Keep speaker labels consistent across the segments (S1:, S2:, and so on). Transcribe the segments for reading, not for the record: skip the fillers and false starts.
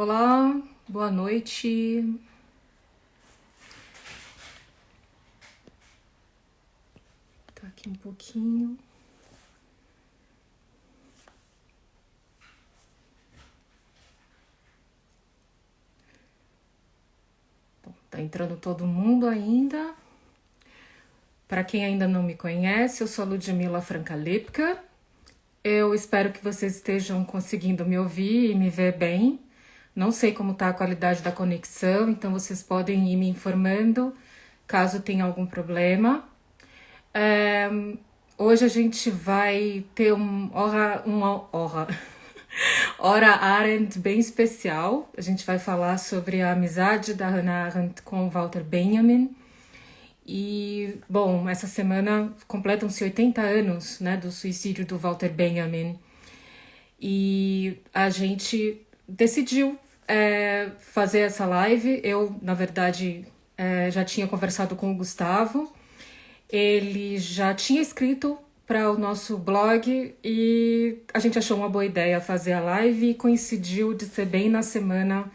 S1: Olá, boa noite. Tá aqui um pouquinho. Bom, tá entrando todo mundo ainda. Para quem ainda não me conhece, eu sou a Ludmila Franca-Lipka. Eu espero que vocês estejam conseguindo me ouvir e me ver bem. Não sei como está a qualidade da conexão, então vocês podem ir me informando caso tenha algum problema. Hoje a gente vai ter uma hora Arendt bem especial. A gente vai falar sobre a amizade da Hannah Arendt com Walter Benjamin. E, bom, essa semana completam-se 80 anos, né, do suicídio do Walter Benjamin. E a gente decidiu fazer essa live. Eu, na verdade, já tinha conversado com o Gustavo. Ele já tinha escrito para o nosso blog e a gente achou uma boa ideia fazer a live e coincidiu de ser bem na semana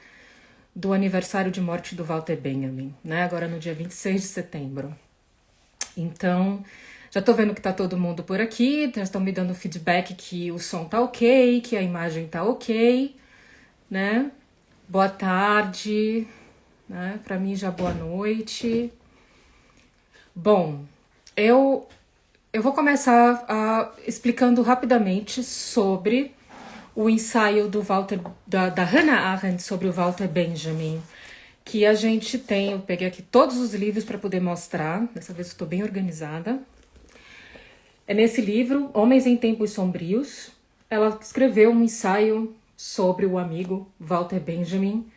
S1: do aniversário de morte do Walter Benjamin, né? Agora no dia 26 de setembro. Então, já tô vendo que tá todo mundo por aqui, já estão me dando feedback que o som tá ok, que a imagem tá ok, né? Boa tarde, né? Para mim já boa noite. Bom, eu vou começar explicando rapidamente sobre o ensaio do da Hannah Arendt sobre o Walter Benjamin, que a gente tem. Eu peguei aqui todos os livros para poder mostrar, dessa vez estou bem organizada. É nesse livro, Homens em Tempos Sombrios, ela escreveu um ensaio sobre o amigo Walter Benjamin,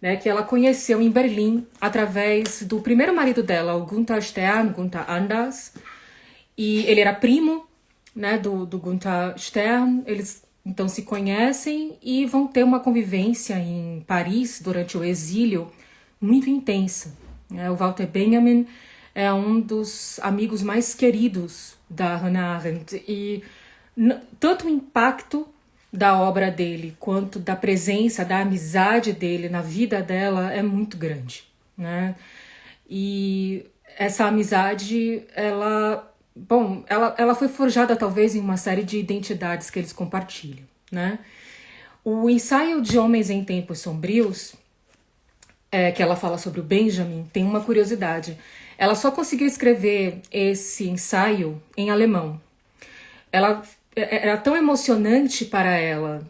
S1: né, que ela conheceu em Berlim através do primeiro marido dela, o Gunther Stern, Gunther Anders, e ele era primo, né, do Gunther Stern. Eles então se conhecem e vão ter uma convivência em Paris durante o exílio muito intensa. O Walter Benjamin é um dos amigos mais queridos da Hannah Arendt e tanto o impacto da obra dele quanto da presença, da amizade dele na vida dela é muito grande, né? E essa amizade, ela foi forjada talvez em uma série de identidades que eles compartilham, né? O ensaio de Homens em Tempos Sombrios, que ela fala sobre o Benjamin, tem uma curiosidade. Ela só conseguiu escrever esse ensaio em alemão. Ela era tão emocionante para ela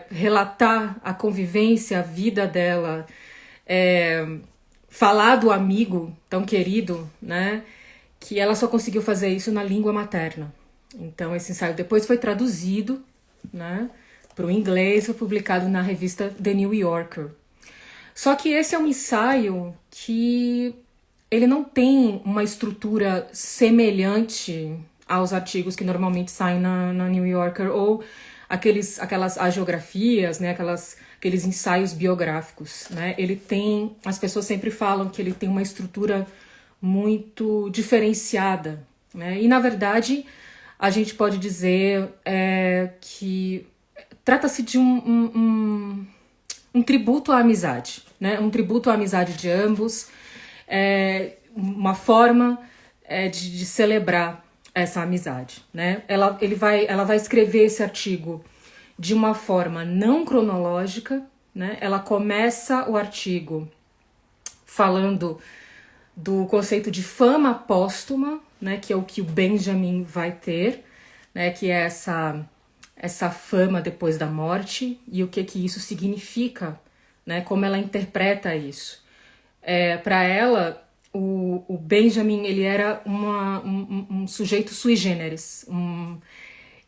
S1: relatar a convivência, a vida dela, falar do amigo tão querido, né? Que ela só conseguiu fazer isso na língua materna. Então esse ensaio depois foi traduzido, né, para o inglês, foi publicado na revista The New Yorker. Só que esse é um ensaio que ele não tem uma estrutura semelhante aos artigos que normalmente saem na New Yorker ou aquelas agiografias, né, aqueles ensaios biográficos, né? Ele tem, as pessoas sempre falam que ele tem uma estrutura muito diferenciada, né? E na verdade a gente pode dizer que trata-se de um tributo à amizade, né? Um tributo à amizade de ambos, uma forma de celebrar essa amizade, né? Ela vai escrever esse artigo de uma forma não cronológica, né? Ela começa o artigo falando do conceito de fama póstuma, né, que é o que o Benjamin vai ter, né, que é essa fama depois da morte e o que isso significa, né, como ela interpreta isso. Para ela, o Benjamin ele era um sujeito sui generis,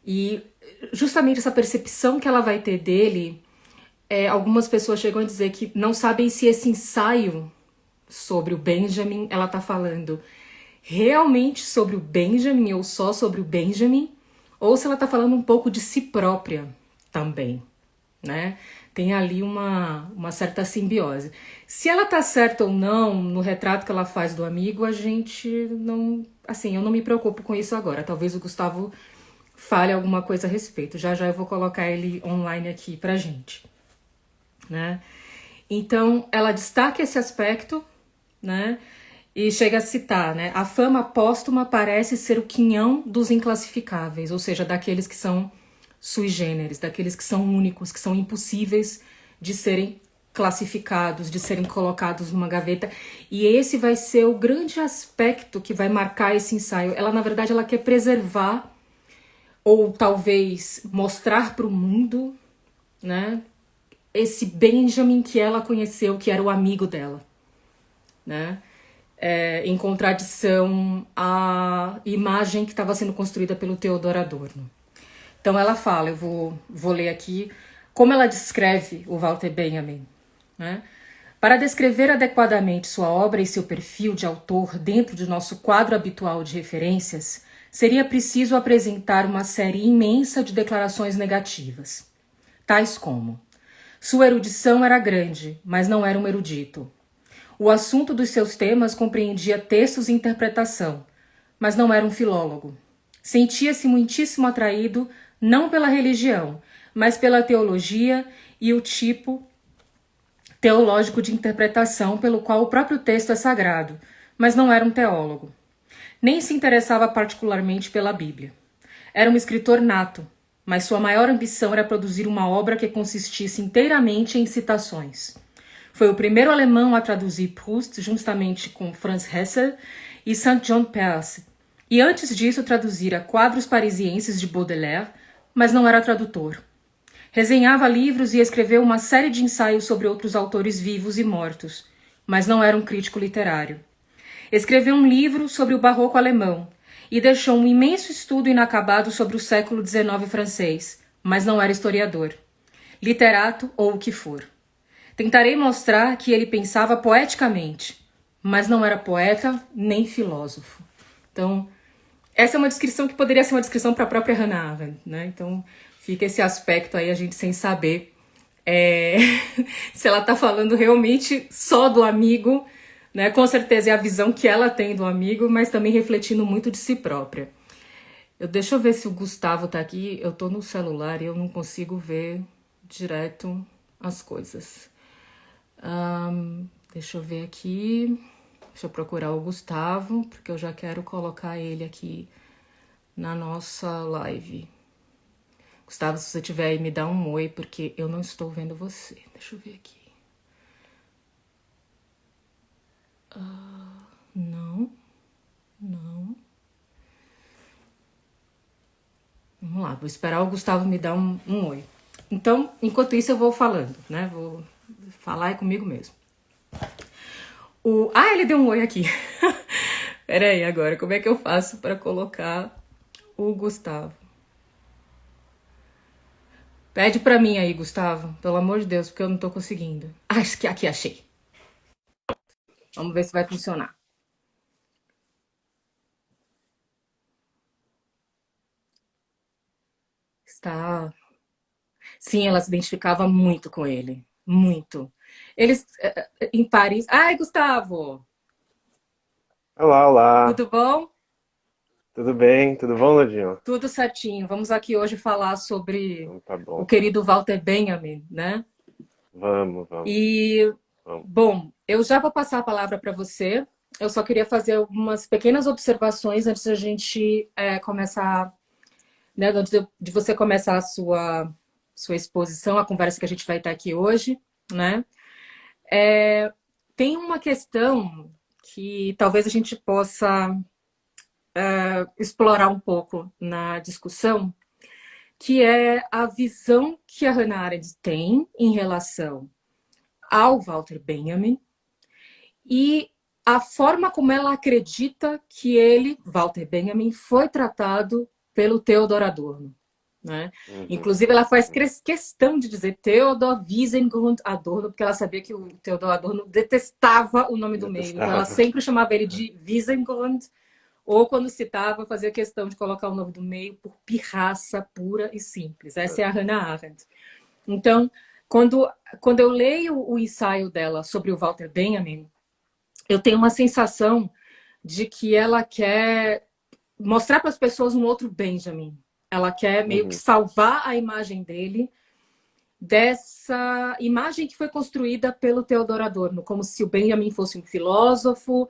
S1: e justamente essa percepção que ela vai ter dele, algumas pessoas chegam a dizer que não sabem se esse ensaio sobre o Benjamin, ela tá falando realmente sobre o Benjamin ou só sobre o Benjamin, ou se ela tá falando um pouco de si própria também, né? Tem ali uma certa simbiose. Se ela tá certa ou não no retrato que ela faz do amigo, a gente não... Assim, eu não me preocupo com isso agora. Talvez o Gustavo fale alguma coisa a respeito. Já já eu vou colocar ele online aqui pra gente. né? Então, ela destaca esse aspecto, né? E chega a citar, né? A fama póstuma parece ser o quinhão dos inclassificáveis, ou seja, daqueles que são sui generis, daqueles que são únicos, que são impossíveis de serem classificados, de serem colocados numa gaveta. E esse vai ser o grande aspecto que vai marcar esse ensaio. Ela, na verdade, ela quer preservar ou talvez mostrar para o mundo, né, esse Benjamin que ela conheceu, que era o amigo dela, né? Em contradição à imagem que estava sendo construída pelo Theodor Adorno. Então ela fala, eu vou ler aqui, como ela descreve o Walter Benjamin, né? Para descrever adequadamente sua obra e seu perfil de autor dentro de nosso quadro habitual de referências, seria preciso apresentar uma série imensa de declarações negativas, tais como: sua erudição era grande, mas não era um erudito. O assunto dos seus temas compreendia textos e interpretação, mas não era um filólogo. Sentia-se muitíssimo atraído não pela religião, mas pela teologia e o tipo teológico de interpretação pelo qual o próprio texto é sagrado, mas não era um teólogo. Nem se interessava particularmente pela Bíblia. Era um escritor nato, mas sua maior ambição era produzir uma obra que consistisse inteiramente em citações. Foi o primeiro alemão a traduzir Proust juntamente com Franz Hessel e Saint John Perse, e antes disso traduzira quadros parisienses de Baudelaire, mas não era tradutor. Resenhava livros e escreveu uma série de ensaios sobre outros autores vivos e mortos, mas não era um crítico literário. Escreveu um livro sobre o barroco alemão e deixou um imenso estudo inacabado sobre o século XIX francês, mas não era historiador, literato ou o que for. Tentarei mostrar que ele pensava poeticamente, mas não era poeta nem filósofo. Então, essa é uma descrição que poderia ser uma descrição para a própria Hannah Arendt, né? Então, fica esse aspecto aí, a gente sem saber se ela está falando realmente só do amigo, né? Com certeza é a visão que ela tem do amigo, mas também refletindo muito de si própria. Deixa eu ver se o Gustavo está aqui. Eu estou no celular e eu não consigo ver direto as coisas. Deixa eu ver aqui. Deixa eu procurar o Gustavo, porque eu já quero colocar ele aqui na nossa live. Gustavo, se você tiver aí, me dá um oi, porque eu não estou vendo você. Deixa eu ver aqui. Não. Vamos lá, vou esperar o Gustavo me dar um oi. Então, enquanto isso, eu vou falando, né? Vou falar comigo mesmo. Ele deu um oi aqui. Peraí, agora, como é que eu faço para colocar o Gustavo? Pede pra mim aí, Gustavo, pelo amor de Deus, porque eu não tô conseguindo. Acho que aqui, achei. Vamos ver se vai funcionar. Está. Sim, ela se identificava muito com ele. Muito. Eles, em Paris... Ai, Gustavo!
S2: Olá, olá.
S1: Tudo bom?
S2: Tudo bem? Tudo bom, Ladinho?
S1: Tudo certinho. Vamos aqui hoje falar sobre
S2: Então tá
S1: o
S2: bom.
S1: querido Walter Benjamin, né?
S2: Vamos, vamos,
S1: E,
S2: vamos.
S1: bom, eu já vou passar a palavra para você. Eu só queria fazer algumas pequenas observações antes da gente começar, né? Antes de você começar a sua exposição, a conversa que a gente vai estar aqui hoje, né? Tem uma questão que talvez a gente possa explorar um pouco na discussão, que é a visão que a Hannah Arendt tem em relação ao Walter Benjamin e a forma como ela acredita que ele, Walter Benjamin, foi tratado pelo Theodor Adorno. Né?
S2: Uhum,
S1: Inclusive, ela faz
S2: uhum.
S1: questão de dizer Theodor Wiesengrund Adorno, porque ela sabia que o Theodor Adorno detestava o nome do meio. Então, ela
S2: Detestava.
S1: sempre chamava ele de Wiesengrund, ou quando citava, fazia questão de colocar o nome do meio por pirraça pura e simples. Essa é a Hannah Arendt. Então, quando eu leio o ensaio dela sobre o Walter Benjamin, eu tenho uma sensação de que ela quer mostrar para as pessoas um outro Benjamin. Ela quer meio que
S2: Uhum,
S1: salvar a imagem dele dessa imagem que foi construída pelo Theodor Adorno, como se o Benjamin fosse um filósofo,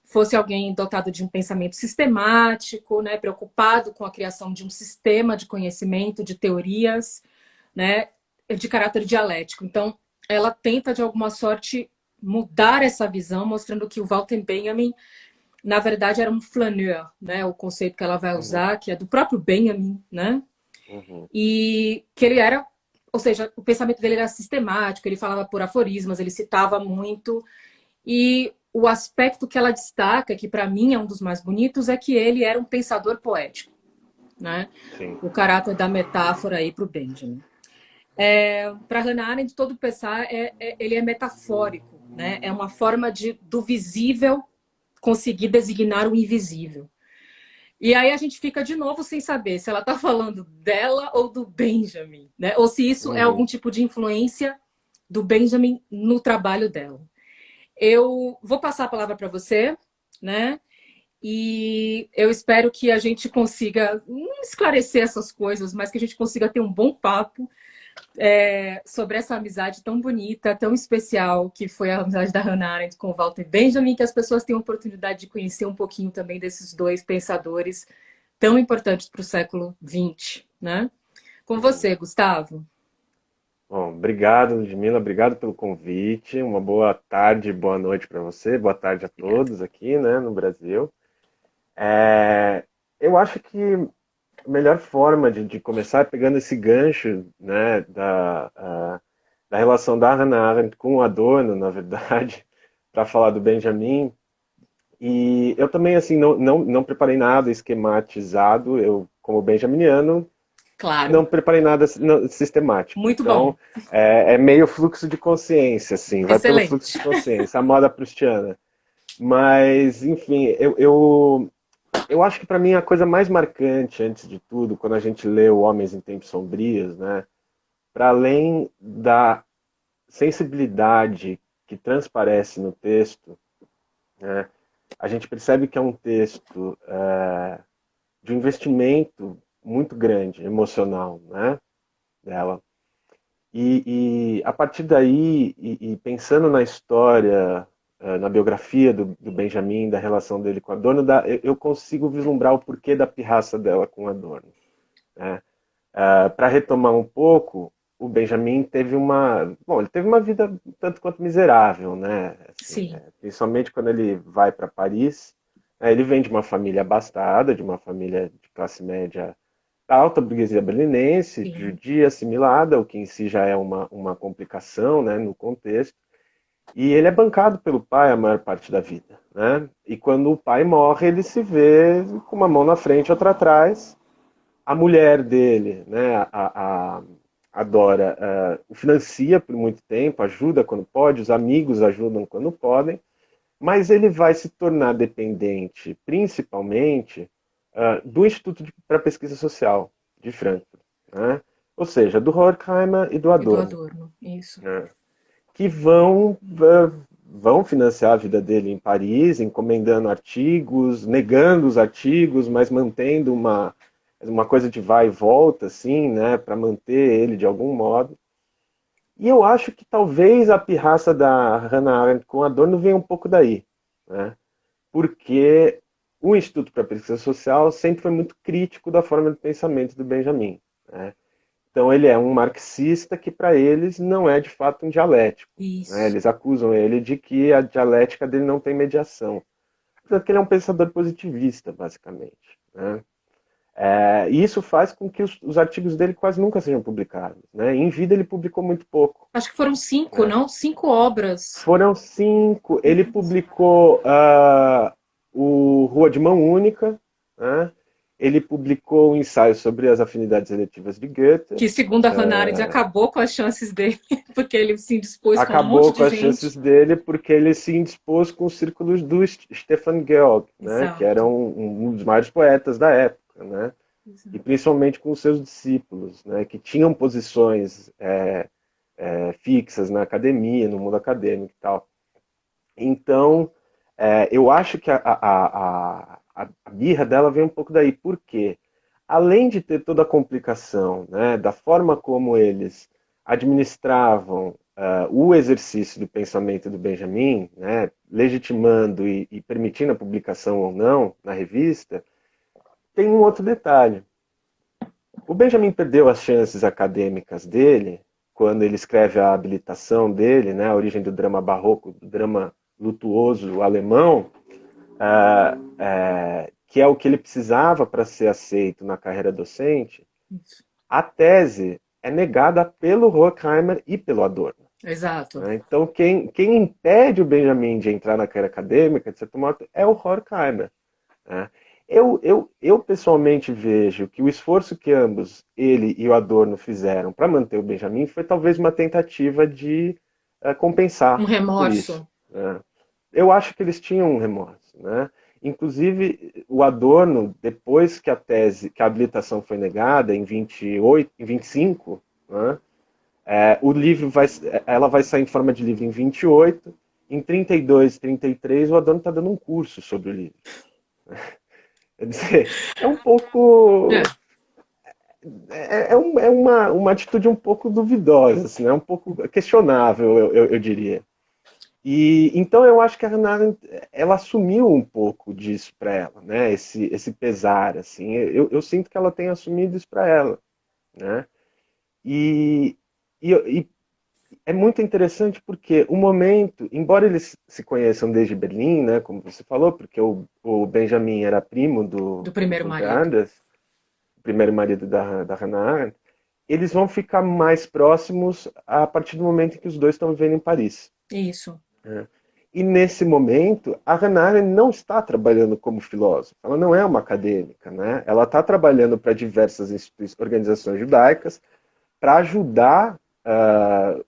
S1: fosse alguém dotado de um pensamento sistemático, né, preocupado com a criação de um sistema de conhecimento, de teorias, né, de caráter dialético. Então, ela tenta, de alguma sorte, mudar essa visão, mostrando que o Walter Benjamin, na verdade, era um flaneur, né, o conceito que ela vai
S2: Uhum,
S1: usar, que é do próprio Benjamin, né,
S2: uhum,
S1: e que ele era, ou seja, o pensamento dele era sistemático, ele falava por aforismos, ele citava muito, e o aspecto que ela destaca, que para mim é um dos mais bonitos, é que ele era um pensador poético, né?
S2: sim.
S1: O caráter da metáfora aí para o Benjamin. Para Hannah Arendt, todo pensar ele é metafórico, né? É uma forma do visível conseguir designar o invisível. E aí a gente fica de novo sem saber se ela está falando dela ou do Benjamin, né? Ou se isso é algum
S2: Uhum.
S1: tipo de influência do Benjamin no trabalho dela. Eu vou passar a palavra para você, né? E eu espero que a gente consiga não esclarecer essas coisas, mas que a gente consiga ter um bom papo sobre essa amizade tão bonita, tão especial, que foi a amizade da Hannah Arendt com o Walter Benjamin, que as pessoas tenham a oportunidade de conhecer um pouquinho também desses dois pensadores tão importantes para o século XX, né? Com
S2: Uhum.
S1: você, Gustavo.
S2: Bom, obrigado, Ludmila, obrigado pelo convite. Uma boa tarde, boa noite para você, boa tarde a
S1: Obrigada.
S2: todos aqui, né, no Brasil. É, eu acho que a melhor forma de começar é pegando esse gancho, né, da relação da Hannah Arendt com o Adorno, na verdade, para falar do Benjamin. E eu também, assim, não preparei nada esquematizado. Eu, como benjaminiano,
S1: Claro,
S2: não preparei nada sistemático.
S1: muito bom,
S2: Então, é meio fluxo de consciência, assim, vai pelo fluxo
S1: excelente.
S2: de consciência, a moda proustiana. Mas, enfim, eu acho que para mim a coisa mais marcante, antes de tudo, quando a gente lê o Homens em Tempos Sombrios, né, para além da sensibilidade que transparece no texto, né, a gente percebe que é um texto de um investimento muito grande, emocional, né, dela. A partir daí, pensando na história, na biografia do Benjamin, da relação dele com Adorno, eu consigo vislumbrar o porquê da pirraça dela com Adorno. Né? Para retomar um pouco, o Benjamin teve ele teve uma vida tanto quanto miserável, né? Assim,
S1: Sim,
S2: principalmente quando ele vai para Paris, ele vem de uma família abastada, de uma família de classe média alta, burguesia berlinense,
S1: sim.
S2: judia assimilada, o que em si já é uma complicação, né, no contexto. E ele é bancado pelo pai a maior parte da vida, né? E quando o pai morre, ele se vê com uma mão na frente e outra atrás, a mulher dele, né, a Dora, o financia por muito tempo, ajuda quando pode, os amigos ajudam quando podem, mas ele vai se tornar dependente, principalmente, do Instituto para Pesquisa Social de Frankfurt, né? Ou seja, do Horkheimer e do
S1: E do
S2: Adorno,
S1: Adorno, isso.
S2: né? Que vão financiar a vida dele em Paris, encomendando artigos, negando os artigos, mas mantendo uma coisa de vai e volta, assim, né, para manter ele de algum modo. E eu acho que talvez a pirraça da Hannah Arendt com Adorno venha um pouco daí, né? Porque o Instituto para a Pesquisa Social sempre foi muito crítico da forma de pensamento do Benjamin, né? Então ele é um marxista que para eles não é de fato um dialético, né?
S1: Isso.
S2: Eles acusam ele de que a dialética dele não tem mediação, porque ele é um pensador positivista, basicamente, né? E isso faz com que os artigos dele quase nunca sejam publicados, né? Em vida ele publicou muito pouco,
S1: Acho que foram cinco,
S2: né?
S1: não? Cinco obras.
S2: Foram 5. Ele publicou o Rua de Mão Única, né? Ele publicou um ensaio sobre as afinidades eletivas de Goethe,
S1: Que, segundo a Hannah Arendt, acabou com as chances dele, porque ele se indispôs com um monte
S2: acabou com
S1: de
S2: as
S1: gente.
S2: chances dele porque ele se indispôs com os círculos do Stefan Georg, né? Que era
S1: Exato.
S2: um dos maiores poetas da época, né? E
S1: Exato.
S2: principalmente com os seus discípulos, né? Que tinham posições fixas na academia, no mundo acadêmico e tal. Então, eu acho que a birra dela vem um pouco daí. Por quê? Além de ter toda a complicação, né, da forma como eles administravam o exercício do pensamento do Benjamin, né, legitimando e permitindo a publicação ou não na revista, tem um outro detalhe. O Benjamin perdeu as chances acadêmicas dele quando ele escreve a habilitação dele, né, a origem do drama barroco, do drama lutuoso alemão, que é o que ele precisava para ser aceito na carreira docente.
S1: Isso.
S2: A tese é negada pelo Horkheimer e pelo Adorno.
S1: Exato.
S2: Né? Então, quem impede o Benjamin de entrar na carreira acadêmica, de certo modo, é o Horkheimer. Né? Eu pessoalmente vejo que o esforço que ambos, ele e o Adorno, fizeram para manter o Benjamin foi talvez uma tentativa de
S1: Um
S2: compensar por isso.
S1: remorso.
S2: Né? Eu acho que eles tinham um remorso. Né? Inclusive, o Adorno, depois que que a habilitação foi negada, em 28, em 25, né? O livro ela vai sair em forma de livro em 28, em 32, 33, o Adorno está dando um curso sobre o livro. Quer dizer, é um
S1: É.
S2: pouco. Uma atitude um pouco duvidosa, assim, é um pouco questionável, eu diria. E então eu acho que a Hannah Arendt, ela assumiu um pouco disso para ela, né? Esse pesar, assim. Eu sinto que ela tem assumido isso para ela, né? E, e é muito interessante porque o momento, embora eles se conheçam desde Berlim, né? Como você falou, porque o Benjamin era primo
S1: Do
S2: do
S1: primeiro
S2: Gunther
S1: marido.
S2: Anders, o primeiro marido da Hannah Arendt, eles vão ficar mais próximos a partir do momento em que os dois estão vivendo em Paris.
S1: Isso.
S2: Né? E nesse momento, a Hannah Arendt não está trabalhando como filósofa, ela não é uma acadêmica, né? Ela está trabalhando para diversas organizações judaicas para ajudar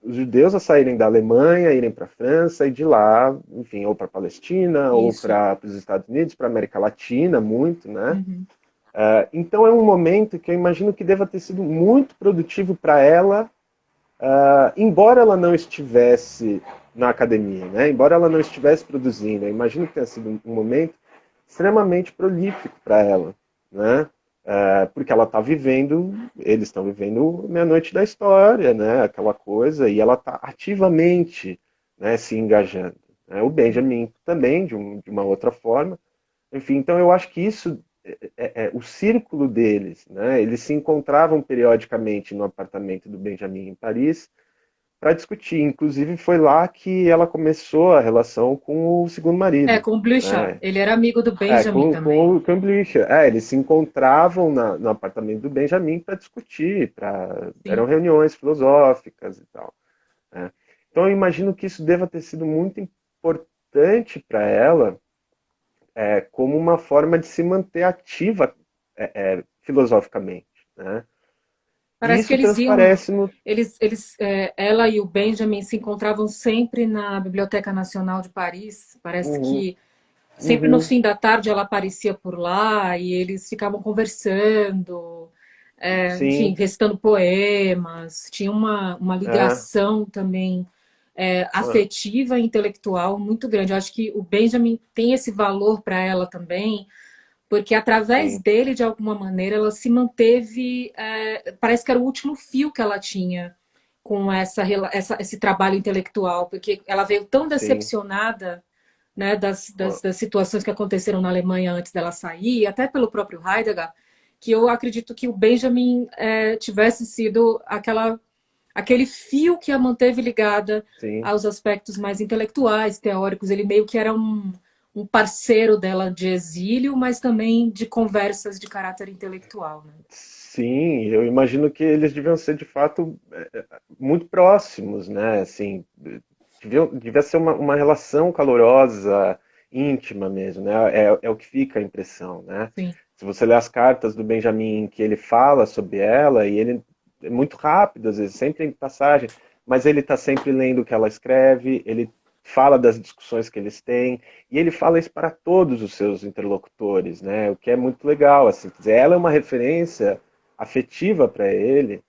S2: os judeus a saírem da Alemanha, irem para a França e de lá, enfim, ou para a Palestina, ou
S1: Isso.
S2: para os Estados Unidos, para a América Latina, muito, né?
S1: Uhum.
S2: Então é um momento que eu imagino que deva ter sido muito produtivo para ela, embora ela não estivesse na academia, né? Embora ela não estivesse produzindo, eu imagino que tenha sido um momento extremamente prolífico para ela, né? Porque ela está vivendo, eles estão vivendo meia-noite da história, né? Aquela coisa, e ela está ativamente, né, se engajando. Né? O Benjamin também, de uma outra forma. Enfim, então eu acho que isso o círculo deles, né? Eles se encontravam periodicamente no apartamento do Benjamin em Paris para discutir. Inclusive foi lá que ela começou a relação com o segundo
S1: É,
S2: marido,
S1: com o Blücher.
S2: né?
S1: Ele era amigo do Benjamin também.
S2: Com o Cambridge. Eles se encontravam no apartamento do Benjamin para discutir, eram
S1: Sim.
S2: reuniões filosóficas e tal. Né? Então eu imagino que isso deva ter sido muito importante para ela, como uma forma de se manter ativa filosoficamente. Né? E
S1: Parece que
S2: isso
S1: eles iam.
S2: transparece no.
S1: Ela e o Benjamin se encontravam sempre na Biblioteca Nacional de Paris. Parece
S2: Uhum,
S1: que sempre no
S2: uhum,
S1: fim da tarde ela aparecia por lá e eles ficavam conversando, enfim,
S2: sim,
S1: recitando poemas. Tinha uma
S2: é,
S1: ligação também
S2: é,
S1: afetiva e intelectual muito grande. Eu acho que o Benjamin tem esse valor para ela também, porque através
S2: sim,
S1: dele, de alguma maneira, ela se manteve. Parece que era o último fio que ela tinha com esse trabalho intelectual, porque ela veio tão
S2: sim.
S1: decepcionada, né, das situações que aconteceram na Alemanha antes dela sair, até pelo próprio Heidegger, que eu acredito que o Benjamin tivesse sido aquele fio que a manteve ligada
S2: Sim.
S1: aos aspectos mais intelectuais, teóricos. Ele meio que era um parceiro dela de exílio, mas também de conversas de caráter intelectual. Né?
S2: Sim, eu imagino que eles deviam ser de fato muito próximos, né? Assim, devia ser uma relação calorosa, íntima mesmo, né? É o que fica a impressão, né?
S1: Sim,
S2: Se você ler as cartas do Benjamin, que ele fala sobre ela, e ele é muito rápido, às vezes, sempre em passagem, mas ele está sempre lendo o que ela escreve, ele fala das discussões que eles têm, e ele fala isso para todos os seus interlocutores, né? O que é muito legal, assim, quer dizer, ela é uma referência afetiva para ele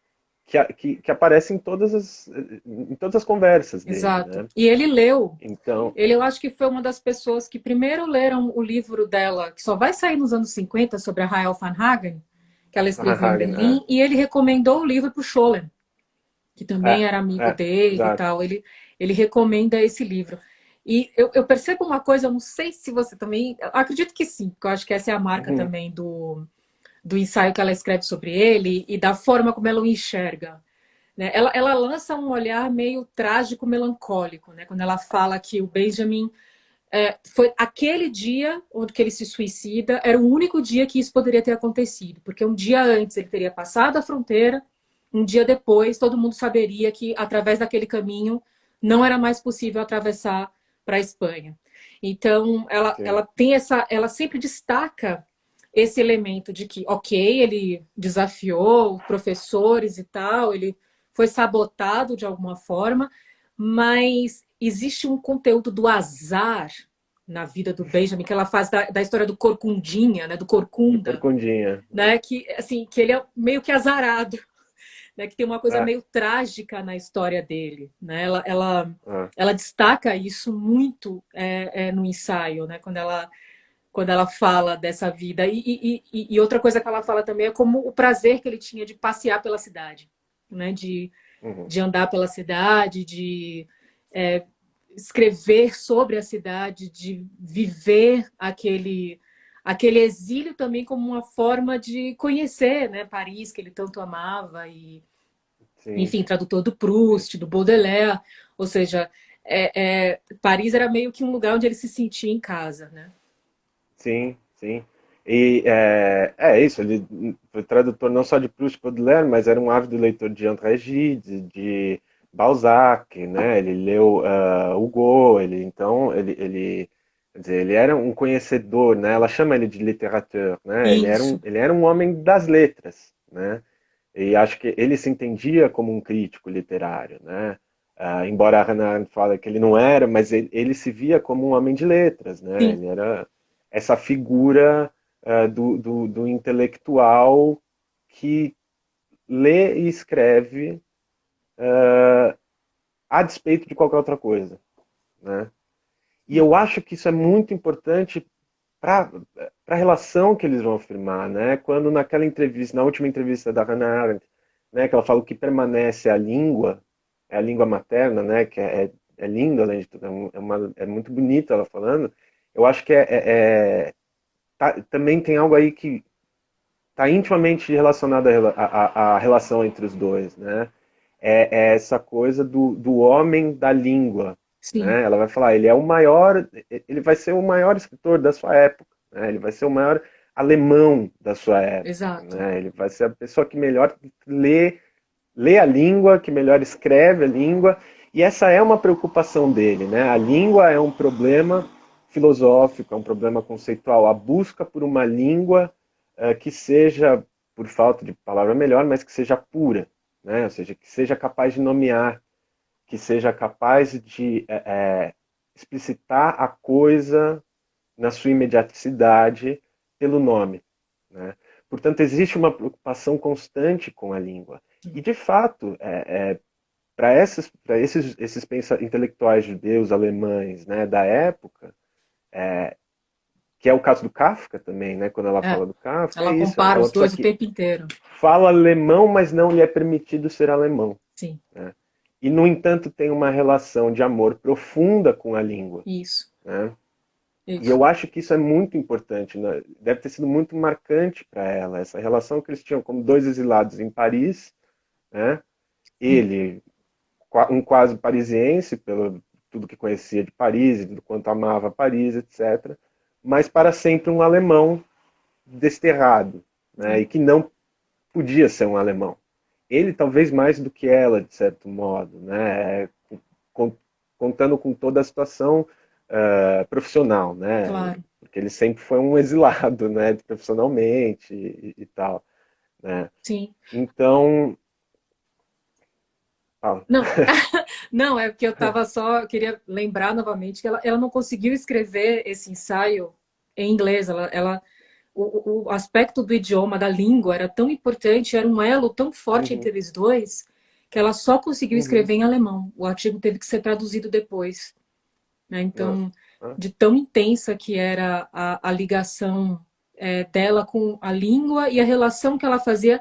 S2: que aparece em todas as conversas dele,
S1: exato.
S2: né?
S1: E ele leu.
S2: Então,
S1: Ele, eu acho que foi uma das pessoas que primeiro leram o livro dela, que só vai sair nos anos 50, sobre a Rael van Hagen, que ela escreveu em
S2: Hagen,
S1: Berlim, e ele recomendou o livro para o Scholem. que também era amigo dele e
S2: exato.
S1: tal, ele recomenda esse livro. E eu percebo uma coisa, eu não sei se você também. Eu acredito que sim, porque eu acho que essa é a marca
S2: Uhum,
S1: também do ensaio que ela escreve sobre ele e da forma como ela o enxerga. Né? Ela lança um olhar meio trágico, melancólico, né? Quando ela fala que o Benjamin foi aquele dia onde que ele se suicida, era o único dia que isso poderia ter acontecido, porque um dia antes ele teria passado a fronteira, um dia depois todo mundo saberia que através daquele caminho não era mais possível atravessar para a Espanha. Então ela
S2: sim.
S1: tem ela sempre destaca esse elemento de que, ok, ele desafiou professores e tal, ele foi sabotado de alguma forma, mas existe um conteúdo do azar na vida do Benjamin, que ela faz da história do Corcundinha, né, do
S2: Do
S1: Corcunda,
S2: Corcundinha.
S1: né, que assim, que ele é meio que azarado, né, que tem uma coisa
S2: É,
S1: meio trágica na história dele, né?
S2: é,
S1: Ela destaca isso muito no ensaio, né, quando ela fala dessa vida. E outra coisa que ela fala também é como o prazer que ele tinha de passear pela cidade, né,
S2: uhum,
S1: de andar pela cidade, de escrever sobre a cidade, de viver aquele exílio também como uma forma de conhecer, né, Paris, que ele tanto amava, e,
S2: sim,
S1: enfim, tradutor do
S2: sim,
S1: Proust, do Baudelaire, ou seja, Paris era meio que um lugar onde ele se sentia em casa, né?
S2: sim, sim. E é isso, ele foi tradutor não só de Proust e Baudelaire, mas era um ávido leitor de André Gide, de Balzac, né? Ele leu Hugo, quer dizer, ele era um conhecedor, né? Ela chama ele de littérateur, né?
S1: Isso,
S2: Ele era um homem das letras, né? E acho que ele se entendia como um crítico literário, né? Embora a Hannah Arendt fale que ele não era, mas ele se via como um homem de letras, né?
S1: sim,
S2: Ele era essa figura do intelectual que lê e escreve a despeito de qualquer outra coisa, né? E eu acho que isso é muito importante para a relação que eles vão afirmar, né? Quando naquela entrevista, na última entrevista da Hannah Arendt, né, que ela fala que permanece é a língua materna, né? Que é lindo, além de tudo, é muito bonito ela falando. Eu acho que também tem algo aí que está intimamente relacionado à relação entre os dois, né? É essa coisa do homem da língua,
S1: sim,
S2: né? Ela vai falar, ele é o maior, ele vai ser o maior escritor da sua época, né? Ele vai ser o maior alemão da sua época,
S1: exato.
S2: né? Ele vai ser a pessoa que melhor lê a língua, que melhor escreve a língua, e essa é uma preocupação dele, né? A língua é um problema filosófico, é um problema conceitual. A busca por uma língua que seja, por falta de palavra melhor, mas que seja pura, né? Ou seja, que seja capaz de nomear, que seja capaz de explicitar a coisa na sua imediaticidade pelo nome, né? Portanto, existe uma preocupação constante com a língua. E, de fato, para esses intelectuais judeus, alemães, né, da época, que é o caso do Kafka também, né, quando ela
S1: É,
S2: fala do Kafka, é
S1: ela
S2: isso, é
S1: compara
S2: uma
S1: os
S2: pessoa
S1: dois o
S2: que
S1: tempo inteiro.
S2: fala alemão, mas não lhe é permitido ser alemão,
S1: Sim,
S2: né? E, no entanto, tem uma relação de amor profunda com a língua,
S1: isso,
S2: né? E
S1: isso.
S2: eu acho que isso é muito importante, né? Deve ter sido muito marcante para ela, essa relação que eles tinham como dois exilados em Paris, né?
S1: Sim.
S2: Ele, um quase parisiense, pelo tudo que conhecia de Paris, e do quanto amava Paris, etc. Mas para sempre um alemão desterrado, né? E que não podia ser um alemão. Ele talvez mais do que ela, de certo modo, né? Contando com toda a situação profissional, né?
S1: Claro.
S2: Porque ele sempre foi um exilado, né? Profissionalmente e tal, né?
S1: Sim.
S2: Então, fala.
S1: Não, não, é porque eu queria lembrar novamente que ela não conseguiu escrever esse ensaio em inglês. O aspecto do idioma, da língua, era tão importante, era um elo tão forte entre
S2: Uhum,
S1: eles dois, que ela só conseguiu
S2: uhum,
S1: escrever em alemão. O artigo teve que ser traduzido depois, né?
S2: ah,
S1: Então,
S2: ah,
S1: de tão intensa que era a ligação dela com a língua e a relação que ela fazia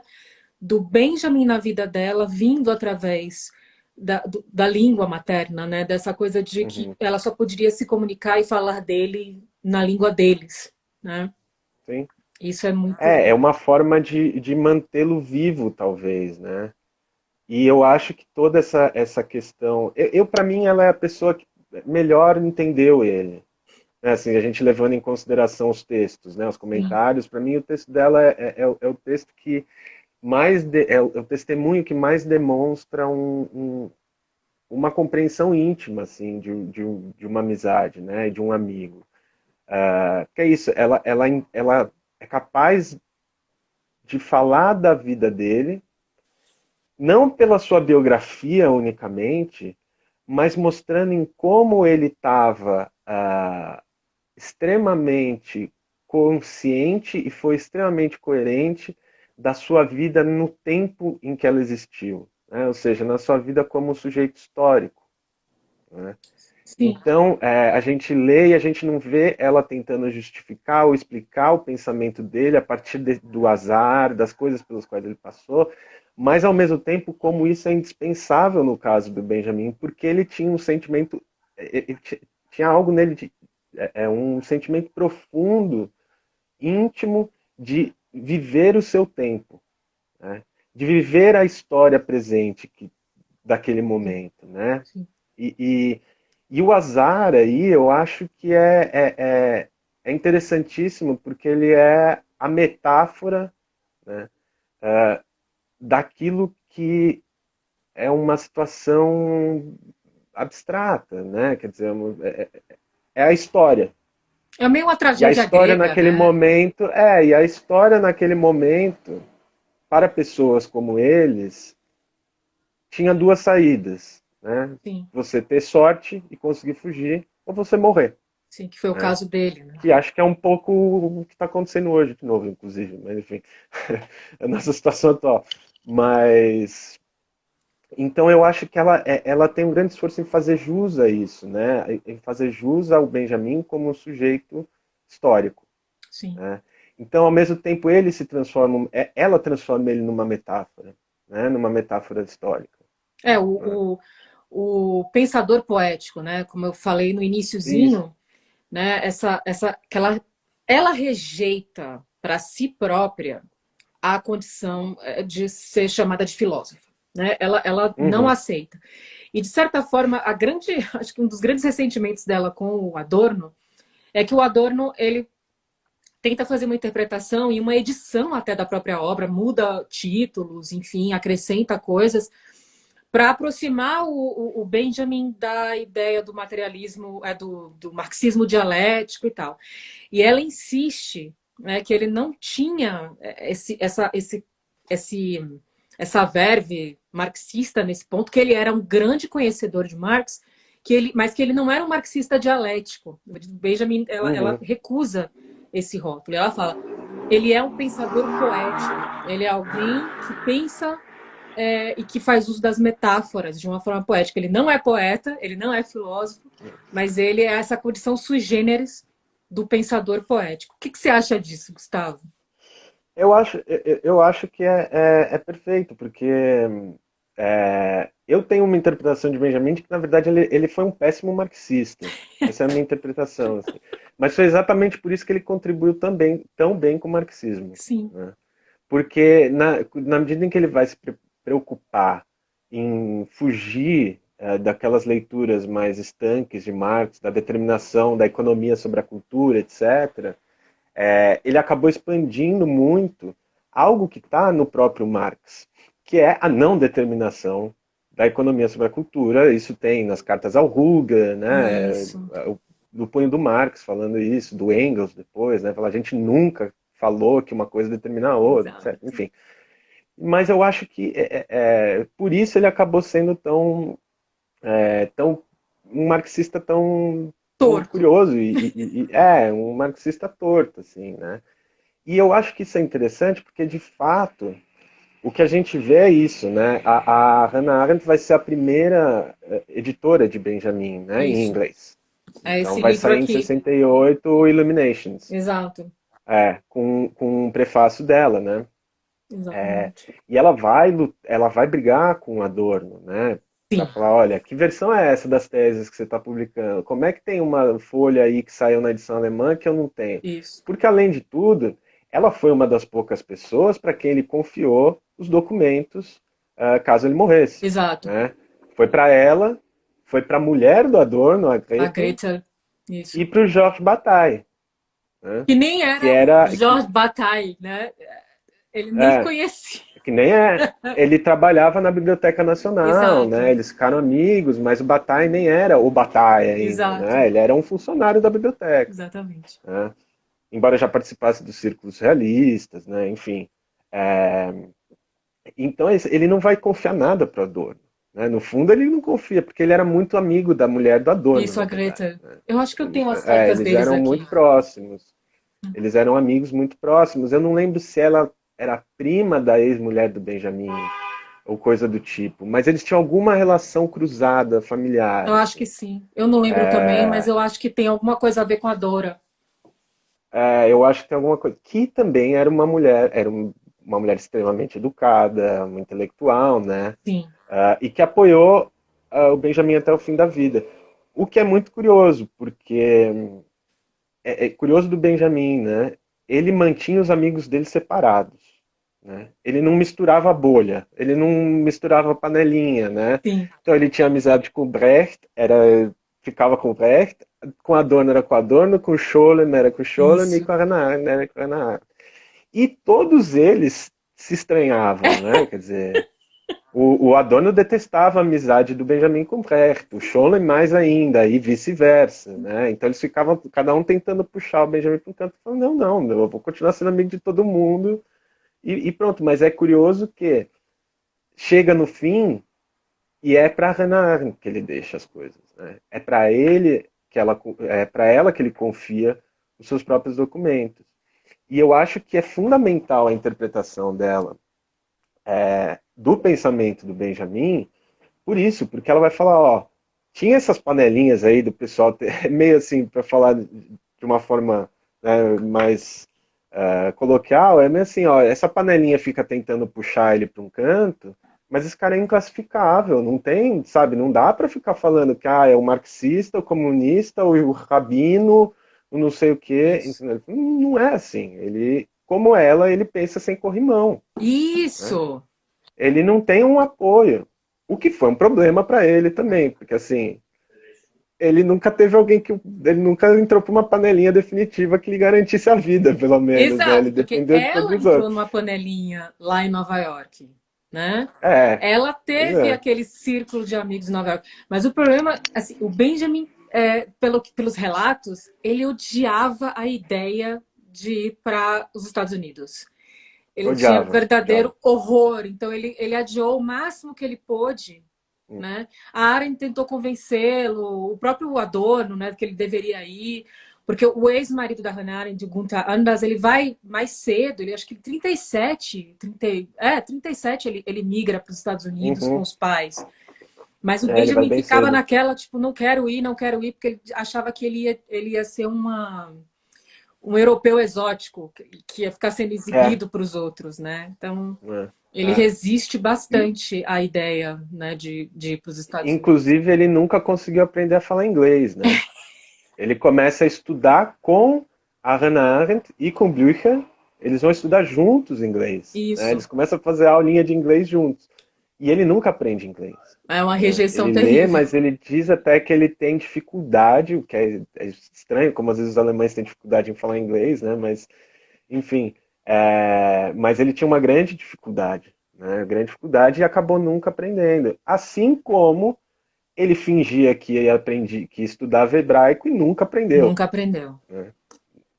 S1: do Benjamin na vida dela vindo através da língua materna, né? Dessa coisa de que
S2: Uhum.
S1: ela só poderia se comunicar e falar dele na língua deles, né?
S2: Sim.
S1: Isso é muito...
S2: É uma forma de mantê-lo vivo, talvez, né? E eu acho que toda essa questão. Para mim, ela é a pessoa que melhor entendeu ele. Né? Assim, a gente levando em consideração os textos, né? Os
S1: Sim,
S2: comentários. Para mim, o texto dela é o texto que é o testemunho que mais demonstra uma compreensão íntima, assim, de uma amizade, né? De um amigo. Que é isso, ela é capaz de falar da vida dele, não pela sua biografia unicamente, mas mostrando em como ele estava extremamente consciente e foi extremamente coerente da sua vida no tempo em que ela existiu, né? Ou seja, na sua vida como sujeito histórico. Né?
S1: sim,
S2: Então, a gente lê e a gente não vê ela tentando justificar ou explicar o pensamento dele a partir do azar, das coisas pelas quais ele passou, mas ao mesmo tempo como isso é indispensável no caso do Benjamin, porque ele tinha um sentimento, ele tinha algo nele um sentimento profundo, íntimo de viver o seu tempo, né? De viver a história presente daquele
S1: sim,
S2: momento, né?
S1: sim.
S2: E, e, e o azar aí, eu acho que é interessantíssimo, porque ele é a metáfora, né, daquilo que é uma situação abstrata, né? Quer dizer, é a história.
S1: É meio uma
S2: E a
S1: tragédia
S2: história
S1: grega,
S2: naquele
S1: né?
S2: momento, e a história naquele momento, para pessoas como eles, tinha duas saídas, né?
S1: Sim,
S2: Você ter sorte e conseguir fugir, ou você morrer,
S1: sim, que foi o
S2: né?
S1: caso dele, né?
S2: Que acho que é um pouco o que está acontecendo hoje de novo, inclusive, mas enfim, é a nossa situação atual. Mas então eu acho que ela tem um grande esforço em fazer jus a isso, né? Em fazer jus ao Benjamin como um sujeito histórico,
S1: Sim.
S2: né? Então, ao mesmo tempo, ele se transforma, ela transforma ele numa metáfora, né? Numa metáfora histórica.
S1: É,
S2: Né?
S1: o pensador poético, né? Como eu falei no
S2: Isso.
S1: iniciozinho, né? Que ela rejeita para si própria a condição de ser chamada de filósofa, né? Ela não
S2: Uhum.
S1: aceita. E de certa forma, acho que um dos grandes ressentimentos dela com o Adorno é que o Adorno ele tenta fazer uma interpretação e uma edição até da própria obra, muda títulos, enfim, acrescenta coisas para aproximar o Benjamin da ideia do materialismo, do marxismo dialético e tal. E ela insiste, né, que ele não tinha esse, essa verve marxista nesse ponto, que ele era um grande conhecedor de Marx, mas que ele não era um marxista dialético. Benjamin, ela
S2: Uhum.
S1: recusa esse rótulo. Ela fala, ele é um pensador poético. Ele é alguém que pensa e que faz uso das metáforas de uma forma poética. Ele não é poeta, ele não é filósofo, mas ele é essa condição sui generis do pensador poético. O que você acha disso, Gustavo?
S2: Eu acho que é perfeito, porque eu tenho uma interpretação de Benjamin de que, na verdade, ele foi um péssimo marxista. Essa é a minha interpretação. Assim. Mas foi exatamente por isso que ele contribuiu também, tão bem com o marxismo.
S1: Sim,
S2: Né? Porque, na medida em que ele vai se preocupar em fugir daquelas leituras mais estanques de Marx, da determinação da economia sobre a cultura, etc., ele acabou expandindo muito algo que está no próprio Marx, que é a não determinação da economia sobre a cultura. Isso tem nas cartas ao Ruger, né,
S1: isso.
S2: do punho do Marx falando isso, do Engels depois, né, a gente nunca falou que uma coisa determina a outra, etc.
S1: Exato.
S2: Enfim. Mas eu acho que por isso ele acabou sendo tão um marxista tão
S1: Torto.
S2: curioso e um marxista torto, assim, né? E eu acho que isso é interessante porque, de fato, o que a gente vê é isso, né? A Hannah Arendt vai ser a primeira editora de Benjamin, né, em
S1: Isso.
S2: inglês.
S1: É
S2: Então
S1: esse
S2: vai
S1: livro
S2: sair em
S1: aqui.
S2: 68 Illuminations,
S1: Exato.
S2: com um prefácio dela, né?
S1: Exatamente.
S2: E ela vai brigar com o Adorno, né? Para
S1: Sim,
S2: falar, olha, que versão é essa das teses que você está publicando? Como é que tem uma folha aí que saiu na edição alemã que eu não tenho?
S1: isso.
S2: Porque, além de tudo, ela foi uma das poucas pessoas para quem ele confiou os documentos, caso ele morresse,
S1: Exato.
S2: né? Foi para ela, foi para a mulher do Adorno, a
S1: A
S2: Gretel,
S1: Greta,
S2: e
S1: isso.
S2: para o Georges Bataille, né?
S1: Que nem
S2: Que
S1: era
S2: era, que,
S1: Georges Bataille, né? Ele nem
S2: é,
S1: conhecia.
S2: que nem é. Ele trabalhava na Biblioteca Nacional, né?
S1: Exato,
S2: Eles ficaram amigos, mas o Bataille nem era o Bataille ainda, né?
S1: exato,
S2: Ele era um funcionário da biblioteca,
S1: exatamente.
S2: né? Embora já participasse dos círculos realistas, né? Enfim. É, então ele não vai confiar nada para Adorno, né? No fundo ele não confia, porque ele era muito amigo da mulher do Adorno,
S1: Isso,
S2: na
S1: a
S2: verdade,
S1: Greta.
S2: né?
S1: Eu acho que eu tenho as cartas
S2: Eles
S1: deles
S2: eram
S1: aqui.
S2: muito próximos. Eles eram amigos muito próximos. Eu não lembro se ela era prima da ex-mulher do Benjamin ou coisa do tipo, mas eles tinham alguma relação cruzada familiar,
S1: Eu acho que
S2: assim.
S1: sim. Eu não lembro também, mas eu acho que tem alguma coisa a ver com a Dora.
S2: Eu acho que tem alguma coisa. Que também era uma mulher, uma mulher extremamente educada, uma intelectual, né?
S1: Sim.
S2: E que apoiou o Benjamin até o fim da vida. O que é muito curioso, porque é curioso do Benjamin, né? Ele mantinha os amigos dele separados, né? Ele não misturava bolha, ele não misturava panelinha, né?
S1: Sim.
S2: Então ele tinha amizade com o Brecht, ficava com o Brecht, com Adorno era com Adorno, com o Scholem era com o Scholem e
S1: Isso.
S2: com a Hannah Arendt era com a Hannah Arendt. E todos eles se estranhavam, né? Quer dizer, o Adorno detestava a amizade do Benjamin com Brecht, o Scholem mais ainda, e vice-versa, né? Então eles ficavam, cada um tentando puxar o Benjamin para um canto, falando, não, não, eu vou continuar sendo amigo de todo mundo, e pronto. Mas é curioso que chega no fim e é para Hannah Arendt que ele deixa as coisas, né? É para ele é para ela que ele confia os seus próprios documentos. E eu acho que é fundamental a interpretação dela do pensamento do Benjamin. Por isso, porque ela vai falar, ó, tinha essas panelinhas aí do pessoal, meio assim, para falar de uma forma, né, mais coloquial, é meio assim, ó, essa panelinha fica tentando puxar ele para um canto, mas esse cara é inclassificável, não tem, sabe, não dá para ficar falando que é o marxista, o comunista, o rabino, o não sei o quê,
S1: Isso.
S2: entendeu? Não é assim, ele, como ela, ele pensa sem corrimão, né?
S1: Isso.
S2: Ele não tem um apoio. O que foi um problema para ele também, porque assim, ele nunca teve alguém que. Ele nunca entrou para uma panelinha definitiva que lhe garantisse a vida, pelo menos, né? Ele
S1: Exato, porque
S2: dependeu de todos
S1: ela
S2: os
S1: entrou
S2: outros.
S1: numa panelinha lá em Nova York, né?
S2: É,
S1: Ela
S2: pois
S1: teve
S2: é.
S1: aquele círculo de amigos em Nova York. Mas o problema, assim, o Benjamin, pelos relatos, ele odiava a ideia de ir para os Estados Unidos. Ele tinha
S2: Odiava, odiava.
S1: verdadeiro horror. Então, ele adiou o máximo que ele pôde,
S2: Hum.
S1: né? A Arendt tentou convencê-lo, o próprio Adorno, né, que ele deveria ir, porque o ex-marido da Hannah Arendt, o Gunther Anders, ele vai mais cedo, ele acho que 37, 37 ele migra para os Estados Unidos com
S2: Uhum.
S1: os pais. Mas o
S2: Ele vai
S1: Benjamin
S2: bem
S1: ficava
S2: cedo.
S1: naquela, tipo, não quero ir, porque ele achava que ele ia ser um europeu exótico, que ia ficar sendo
S2: É,
S1: exibido para os outros, né? Então,
S2: é,
S1: ele
S2: é.
S1: resiste
S2: E,
S1: bastante à ideia, né, de ir para os Estados Unidos.
S2: inclusive, ele nunca conseguiu aprender a falar inglês, né? Ele começa a estudar com a Hannah Arendt e com Blücher. Eles vão estudar juntos inglês, né?
S1: Isso
S2: Eles começam a fazer a aulinha de inglês juntos. E ele nunca aprende inglês,
S1: é uma
S2: né?
S1: rejeição
S2: Ele lê,
S1: terrível.
S2: mas ele diz até que ele tem dificuldade, o que é estranho, como às vezes os alemães têm dificuldade em falar inglês, né? Mas, enfim, mas ele tinha uma grande dificuldade, né? Grande dificuldade e acabou nunca aprendendo. Assim como ele fingia que estudava hebraico e nunca aprendeu,
S1: Nunca aprendeu.
S2: né?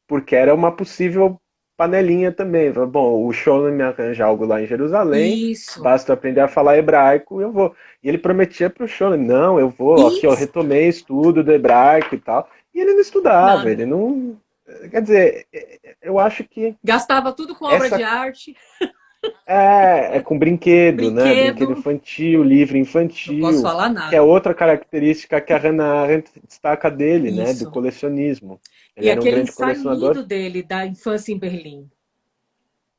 S2: Porque era uma possível panelinha também. Bom, o Sholem me arranja algo lá em Jerusalém,
S1: Isso.
S2: basta eu aprender a falar hebraico, eu vou. E ele prometia para o Sholem, não, eu vou, aqui eu
S1: Isso.
S2: retomei estudo do hebraico e tal. E ele não estudava,
S1: Nada.
S2: ele não. Quer dizer, eu acho que
S1: Gastava tudo com obra de
S2: essa
S1: arte,
S2: é com brinquedo, né? Brinquedo
S1: brinquedo.
S2: infantil, livro
S1: Não posso
S2: infantil,
S1: falar
S2: que é
S1: nada.
S2: outra característica que a Hannah Arendt destaca dele, né? Do
S1: Isso.
S2: colecionismo. Ele
S1: E
S2: era um
S1: aquele
S2: grande
S1: ensaio
S2: colecionador.
S1: lindo dele da infância em Berlim.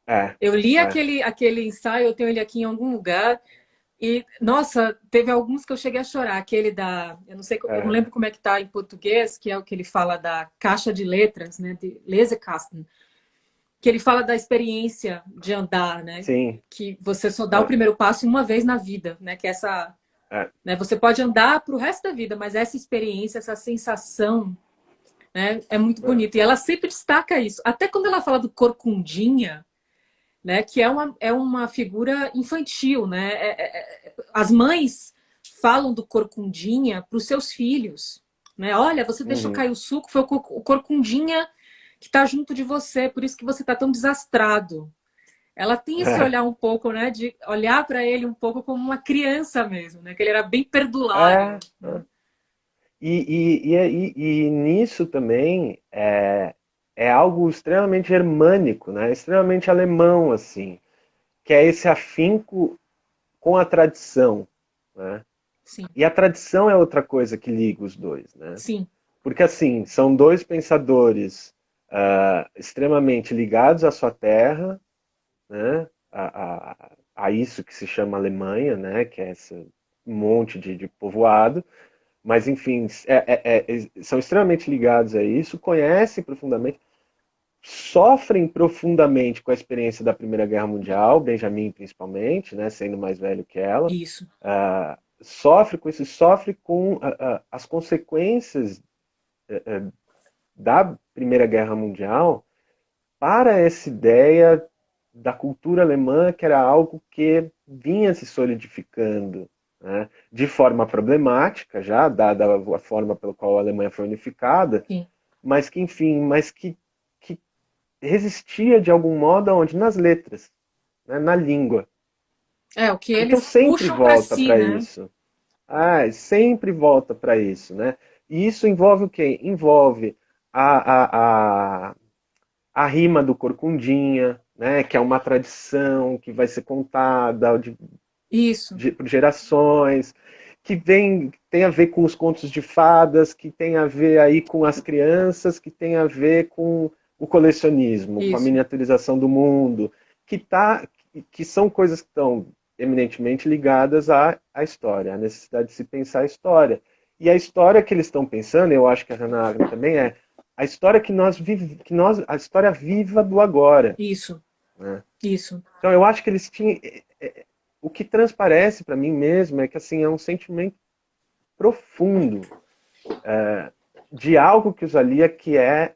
S2: É,
S1: Eu li
S2: é,
S1: aquele ensaio, eu tenho ele aqui em algum lugar. E, nossa, teve alguns que eu cheguei a chorar. Aquele da, eu não sei, eu não
S2: é.
S1: lembro como é que tá em português, que é o que ele fala da caixa de letras, né, de Lesekasten, que ele fala da experiência de andar, né,
S2: Sim,
S1: que você só dá o
S2: é,
S1: primeiro passo uma vez na vida, né, que é essa,
S2: é,
S1: né, você pode andar para o resto da vida, mas essa experiência, essa sensação, né, é muito
S2: é.
S1: bonita. E ela sempre destaca isso. Até quando ela fala do corcundinha, né, que é uma figura infantil, né? As mães falam do corcundinha para os seus filhos, né? Olha, você deixou
S2: Uhum.
S1: cair o suco, foi o corcundinha que está junto de você, por isso que você está tão desastrado. Ela tem esse
S2: É,
S1: olhar um pouco, né, de olhar para ele um pouco como uma criança mesmo, né? Que ele era bem
S2: é,
S1: perdulário,
S2: é.
S1: né?
S2: E nisso também é algo extremamente germânico, né? Extremamente alemão, assim, que é esse afinco com a tradição, né?
S1: Sim,
S2: E a tradição é outra coisa que liga os dois, né?
S1: sim,
S2: Porque, assim, são dois pensadores extremamente ligados à sua terra, né? A isso que se chama Alemanha, né? Que é esse monte de povoado. Mas, enfim, são extremamente ligados a isso, conhecem profundamente, sofrem profundamente com a experiência da Primeira Guerra Mundial, Benjamin principalmente, né, sendo mais velho que ela,
S1: isso,
S2: sofre com isso, sofre com as consequências da Primeira Guerra Mundial para essa ideia da cultura alemã, que era algo que vinha se solidificando, né, de forma problemática, já dada a forma pela qual a Alemanha foi unificada,
S1: sim.
S2: mas que, enfim, que resistia de algum modo aonde? Nas letras, né, na língua.
S1: É, o que
S2: Então
S1: eles
S2: sempre
S1: puxam para
S2: volta
S1: si,
S2: para
S1: né?
S2: isso. Ah, sempre volta para isso, né? E isso envolve o quê? Envolve a, a, a rima do Corcundinha, né, que é uma tradição que vai ser contada
S1: Isso,
S2: por gerações, que tem a ver com os contos de fadas, que tem a ver aí com as crianças, que tem a ver com o colecionismo, com a
S1: isso.
S2: miniaturização do mundo, que são coisas que estão eminentemente ligadas à história, à necessidade de se pensar a história. E a história que eles estão pensando, eu acho que a Hannah Arendt também a história a história viva do agora,
S1: Isso,
S2: né?
S1: isso.
S2: Então eu acho que eles tinham o que transparece para mim mesmo é que assim é um sentimento profundo de algo que os alia que é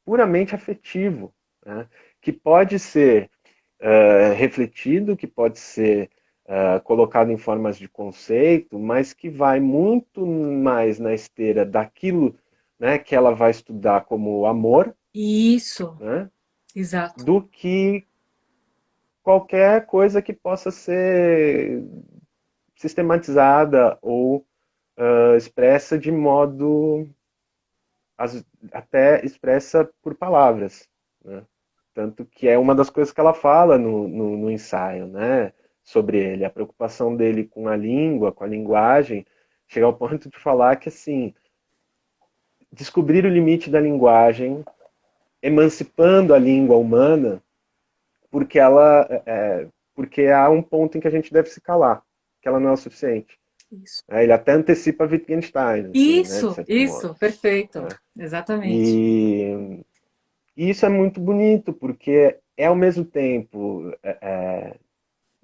S2: puramente afetivo, né? Que pode ser refletido, que pode ser colocado em formas de conceito, mas que vai muito mais na esteira daquilo, né, que ela vai estudar como amor,
S1: Isso,
S2: né,
S1: exato.
S2: do que qualquer coisa que possa ser sistematizada ou expressa de modo até expressa por palavras, né? Tanto que é uma das coisas que ela fala no ensaio, né? Sobre ele, a preocupação dele com a língua, com a linguagem, chega ao ponto de falar que assim descobrir o limite da linguagem, emancipando a língua humana, porque porque há um ponto em que a gente deve se calar, que ela não é o suficiente.
S1: Isso,
S2: Ele até antecipa Wittgenstein, assim, né, de certo modo.
S1: perfeito.
S2: Né?
S1: Exatamente.
S2: E, e isso é muito bonito, porque é ao mesmo tempo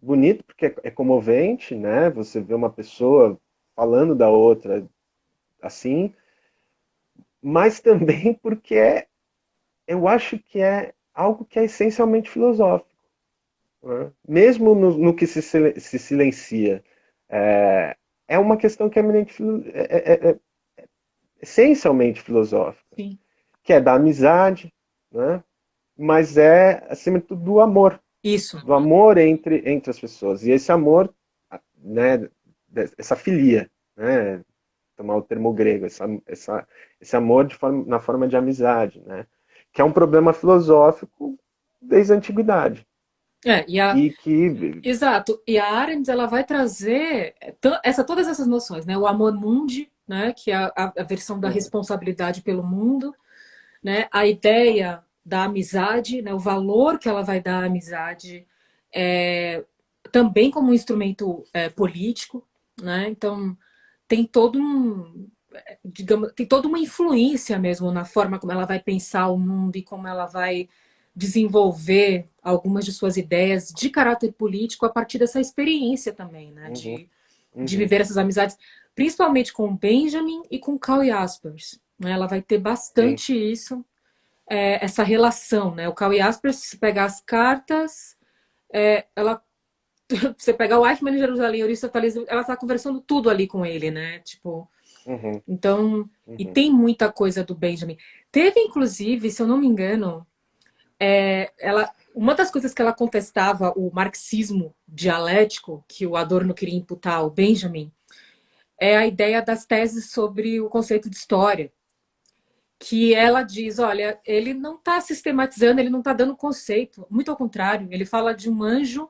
S2: bonito, porque é comovente, né? Você vê uma pessoa falando da outra assim, mas também porque eu acho que é algo que é essencialmente filosófico. Né? Mesmo no que se silencia. É uma questão que é, essencialmente filosófica,
S1: Sim.
S2: que é da amizade, né? Mas é, acima de tudo,
S1: Isso,
S2: do amor entre as pessoas. E esse amor, né, essa filia, né, tomar o termo grego, esse amor na forma de amizade, né, que é um problema filosófico desde a antiguidade.
S1: e
S2: E que.
S1: exato. E a Arendt ela vai trazer todas essas noções, né? O amor mundi, né? Que é a versão da responsabilidade pelo mundo, né? A ideia da amizade, né? O valor que ela vai dar à amizade, também como um instrumento político, né? Então tem todo um, digamos, tem toda uma influência mesmo na forma como ela vai pensar o mundo e como ela vai desenvolver algumas de suas ideias de caráter político a partir dessa experiência também, né?
S2: Uhum,
S1: De
S2: uhum,
S1: viver essas amizades, principalmente com o Benjamin e com o Carl Jaspers, né? Ela vai ter
S2: sim.
S1: bastante isso, essa relação, né? O Carl Jaspers, se pegar as cartas, ela você pegar o Eichmann em Jerusalém, ela está conversando tudo ali com ele, né? Tipo,
S2: Uhum,
S1: então, e
S2: uhum,
S1: tem muita coisa do Benjamin. Teve, inclusive, se eu não me engano, uma das coisas que ela contestava, o marxismo dialético, que o Adorno queria imputar ao Benjamin, é a ideia das teses sobre o conceito de história. Que ela diz, olha, ele não está sistematizando, ele não está dando conceito. Muito ao contrário, ele fala de um anjo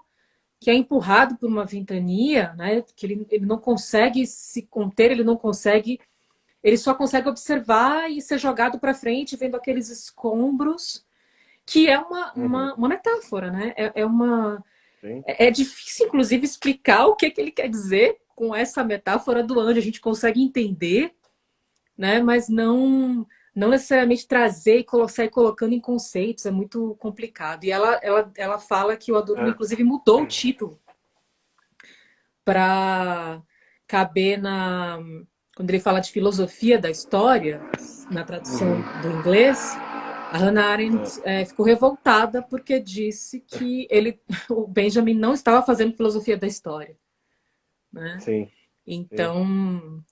S1: que é empurrado por uma ventania, né? Que ele não consegue se conter, ele só consegue observar e ser jogado para frente, vendo aqueles escombros, que é
S2: uhum,
S1: uma metáfora, né?
S2: sim.
S1: É difícil, inclusive, explicar o que ele quer dizer com essa metáfora do anjo. A gente consegue entender, né? Mas não necessariamente trazer e sair colocando em conceitos, é muito complicado. E ela fala que o Adorno,
S2: É,
S1: inclusive, mudou o título para caber na. Quando ele fala de filosofia da história, na tradução
S2: uhum,
S1: do inglês, a Hannah
S2: é,
S1: Arendt ficou revoltada porque disse que o Benjamin não estava fazendo filosofia da história, né?
S2: sim, sim.
S1: Então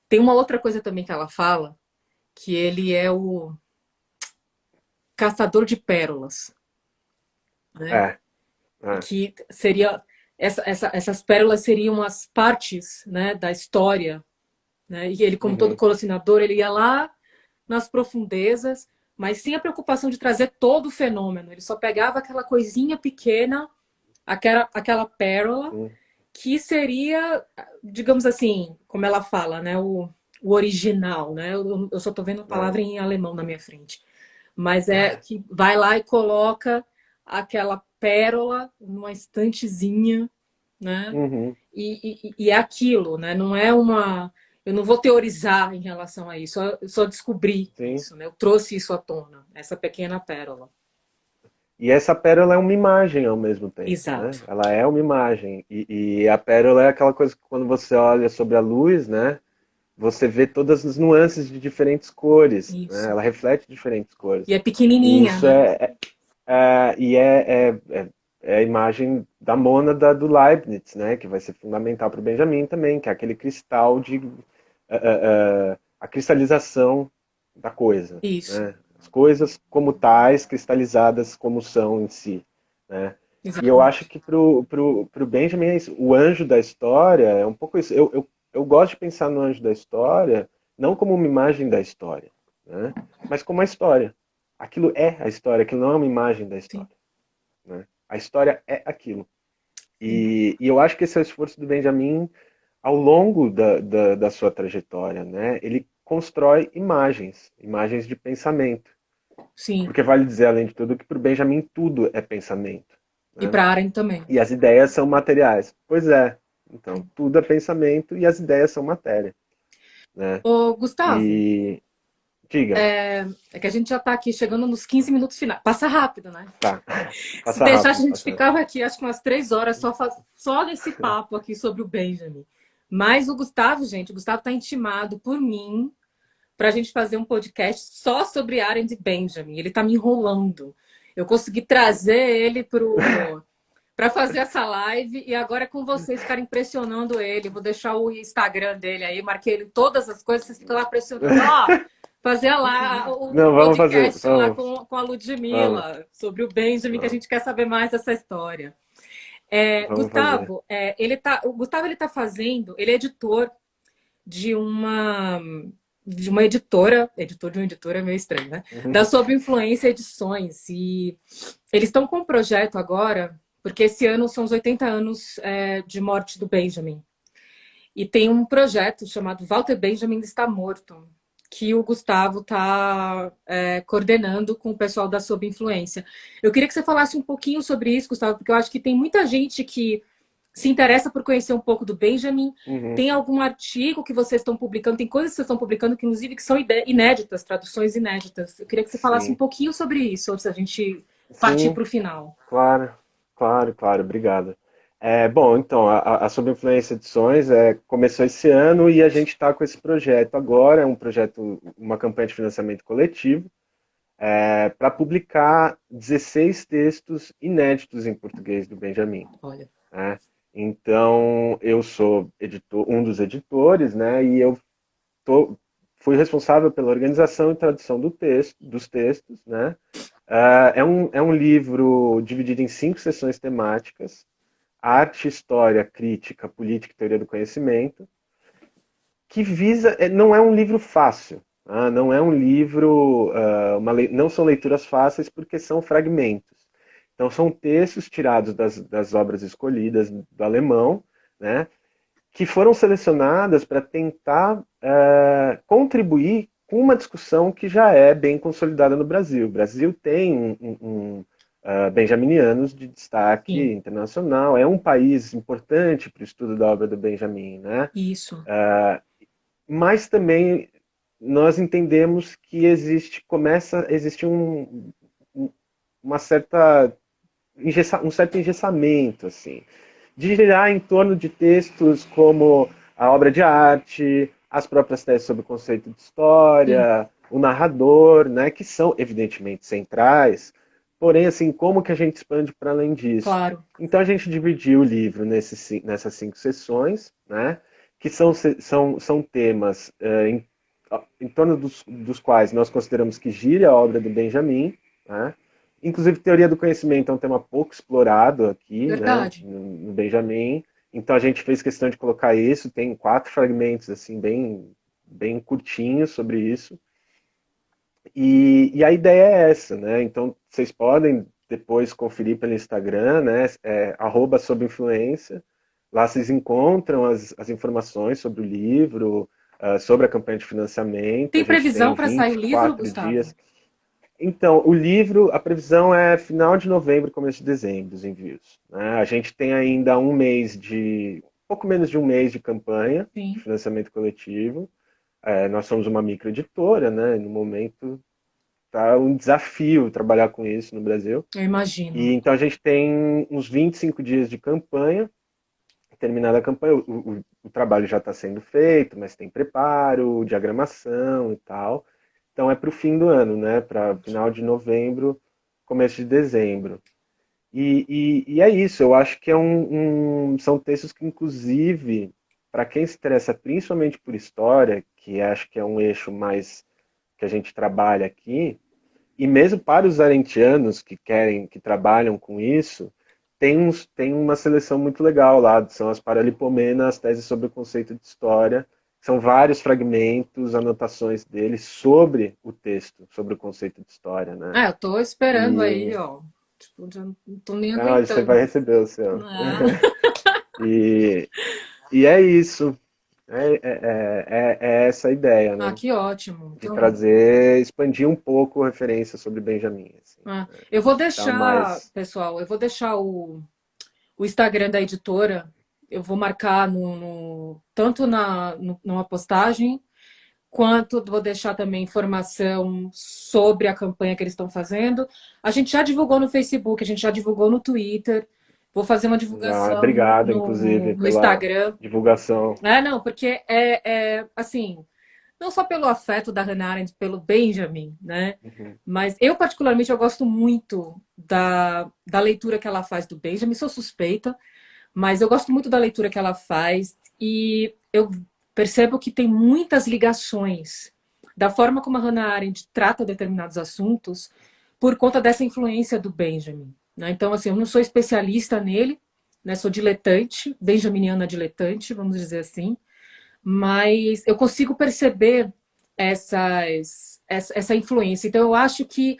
S1: tem uma outra coisa também que ela fala, que ele é o caçador de pérolas, né?
S2: É, é.
S1: Que seria essas pérolas seriam as partes, né, da história, né? E ele, como todo
S2: Uhum,
S1: colecionador, ele ia lá nas profundezas, mas sem a preocupação de trazer todo o fenômeno. Ele só pegava aquela coisinha pequena, aquela pérola,
S2: sim,
S1: que seria, digamos assim, como ela fala, né, o original, né? Eu só estou vendo a
S2: é.
S1: palavra em alemão na minha frente. Mas é que vai lá e coloca aquela pérola numa estantezinha, né?
S2: Uhum,
S1: E é aquilo, né? Não é uma. Eu não vou teorizar em relação a isso, eu só descobri
S2: sim.
S1: isso, né? Eu trouxe isso à tona, essa pequena pérola.
S2: E essa pérola é uma imagem ao mesmo tempo, né?
S1: Exato.
S2: Ela é uma imagem. E a pérola é aquela coisa que quando você olha sobre a luz, né? Você vê todas as nuances de diferentes cores, né?
S1: Isso.
S2: Ela reflete diferentes
S1: E
S2: cores.
S1: é
S2: E
S1: pequenininha,
S2: isso
S1: né?
S2: é a imagem da mônada do Leibniz, né? Que vai ser fundamental para o Benjamin também, que é aquele cristal de a cristalização da coisa,
S1: Isso.
S2: né? As coisas como tais, cristalizadas como são em si, né? E eu acho
S1: Exatamente.
S2: que pro Benjamin é isso. O anjo da história é um pouco isso. Eu gosto de pensar no anjo da história não como uma imagem da história, né? Mas como a história. Aquilo é a história, aquilo não é uma imagem da
S1: Sim,
S2: história, né? A história é aquilo.
S1: sim.
S2: E eu acho que esse é o esforço do Benjamin ao longo da sua trajetória, né? Ele constrói imagens, imagens de pensamento.
S1: Sim.
S2: Porque vale dizer, além de tudo, que para o Benjamin tudo é pensamento,
S1: E
S2: né?
S1: para Arendt também.
S2: E as ideias são materiais. Pois é. Então, tudo é pensamento e as ideias são matéria, né?
S1: Ô, Gustavo,
S2: E diga,
S1: é que a gente já está aqui chegando nos 15 minutos finais. Passa rápido, né?
S2: tá.
S1: Se
S2: Passa
S1: deixasse,
S2: rápido,
S1: a gente
S2: passa.
S1: ficava aqui, acho que umas 3 horas só nesse papo aqui sobre o Benjamin. Mas o Gustavo, gente, o Gustavo está intimado por mim para a gente fazer um podcast só sobre Arendt e Benjamin. Ele está me enrolando. Eu consegui trazer ele para fazer essa live e agora é com vocês ficarem pressionando ele. Vou deixar o Instagram dele aí, marquei ele em todas as coisas, vocês ficam lá pressionando. Ó, fazer lá o
S2: Não, vamos fazer.
S1: podcast lá
S2: Vamos,
S1: com a
S2: vamos,
S1: Ludmilla sobre o Benjamin, que a
S2: vamos,
S1: gente quer saber mais dessa história.
S2: vamos fazer.
S1: O Gustavo ele tá fazendo, ele é editor de uma editor de uma editora é meio estranho, né? Da Sob Influência Edições. E eles estão com um projeto agora, porque esse ano são os 80 anos de morte do Benjamin. E tem um projeto chamado Walter Benjamin está morto, que o Gustavo está coordenando com o pessoal da Sob Influência. Eu queria que você falasse um pouquinho sobre isso, Gustavo, porque eu acho que tem muita gente que se interessa por conhecer um pouco do Benjamin.
S2: Uhum.
S1: Tem algum artigo que vocês estão publicando, tem coisas que vocês estão publicando que, inclusive, que são inéditas, traduções inéditas. Eu queria que você falasse um
S2: Sim,
S1: pouquinho sobre isso, antes da gente partir
S2: sim,
S1: para o final.
S2: claro, claro, claro, obrigado. Bom, então, a Sob Influência Edições começou esse ano e a gente está com esse projeto agora, é um projeto, uma campanha de financiamento coletivo, para publicar 16 textos inéditos em português do Benjamin.
S1: Olha.
S2: Né? Então, eu sou editor, um dos editores, né, e eu tô, fui responsável pela organização e tradução dos textos, né? É um livro dividido em 5 sessões temáticas: arte, história, crítica, política e teoria do conhecimento, que visa, não é um livro fácil, tá? Não é um livro, não são leituras fáceis porque são fragmentos. Então são textos tirados das obras escolhidas do alemão, né? Que foram selecionadas para tentar contribuir com uma discussão que já é bem consolidada no Brasil. O Brasil tem benjaminianos de destaque
S1: Sim,
S2: internacional, é um país importante para o estudo da obra do Benjamin, né?
S1: isso.
S2: Mas também nós entendemos que começa a existir uma certa um certo engessamento, assim, de girar em torno de textos como a obra de arte, as próprias teses sobre o conceito de
S1: Sim,
S2: história, o narrador, né, que são evidentemente centrais, porém, assim, como que a gente expande para além disso?
S1: claro.
S2: Então a gente dividiu o livro nessas 5 sessões, né, que são temas em torno dos quais nós consideramos que gira a obra do Benjamin, né? Inclusive, teoria do conhecimento é um tema pouco explorado aqui, né,
S1: Verdade.
S2: no Benjamin. Então a gente fez questão de colocar isso. Tem 4 fragmentos assim bem curtinhos sobre isso. E a ideia é essa, né? Então vocês podem depois conferir pelo Instagram, né? @sob influência. Lá vocês encontram as informações sobre o livro, sobre a campanha de financiamento.
S1: Tem
S2: A gente tem
S1: previsão para sair o livro,
S2: 24
S1: Gustavo?
S2: dias. Então, o livro, a previsão é final de novembro, começo de dezembro, os envios. Né? A gente tem ainda pouco menos de um mês de campanha de
S1: Sim,
S2: financiamento coletivo. Nós somos uma microeditora, né? No momento tá um desafio trabalhar com isso no Brasil.
S1: eu
S2: E
S1: imagino.
S2: então a gente tem uns 25 dias de campanha. Terminada a campanha, o trabalho já está sendo feito, mas tem preparo, diagramação e tal. Então é para o fim do ano, né? Para final de novembro, começo de dezembro. E é isso, eu acho que são textos que, inclusive, para quem se interessa principalmente por história, que acho que é um eixo mais que a gente trabalha aqui, e mesmo para os arentianos que trabalham com isso, tem uma seleção muito legal lá, são as Paralipomenas, as teses sobre o conceito de história. São vários fragmentos, anotações dele sobre o texto, sobre o conceito de história, né?
S1: Eu tô esperando aí,
S2: E
S1: ó. Tipo, já não tô nem
S2: você vai
S1: aguentando.
S2: receber o seu.
S1: Ah,
S2: E, e é isso. É essa a ideia, né?
S1: que ótimo.
S2: De
S1: Então,
S2: trazer, expandir um pouco a referência sobre Benjamin. Assim,
S1: eu vou
S2: tá
S1: deixar,
S2: mais.
S1: pessoal, eu vou deixar o Instagram da editora, eu vou marcar tanto numa postagem, quanto vou deixar também informação sobre a campanha que eles estão fazendo. A gente já divulgou no Facebook, a gente já divulgou no Twitter. Vou fazer uma
S2: Já,
S1: divulgação
S2: obrigado, inclusive,
S1: no
S2: pela
S1: Instagram.
S2: divulgação.
S1: Não, porque assim, não só pelo afeto da Hannah Arendt, pelo Benjamin, né?
S2: Uhum.
S1: Mas eu, particularmente, eu gosto muito da leitura que ela faz do Benjamin. Sou suspeita, mas eu gosto muito da leitura que ela faz e eu percebo que tem muitas ligações da forma como a Hannah Arendt trata determinados assuntos por conta dessa influência do Benjamin. Né? Então, assim, eu não sou especialista nele, né? Sou diletante, benjaminiana diletante, vamos dizer assim, mas eu consigo perceber essa influência. Então, eu acho que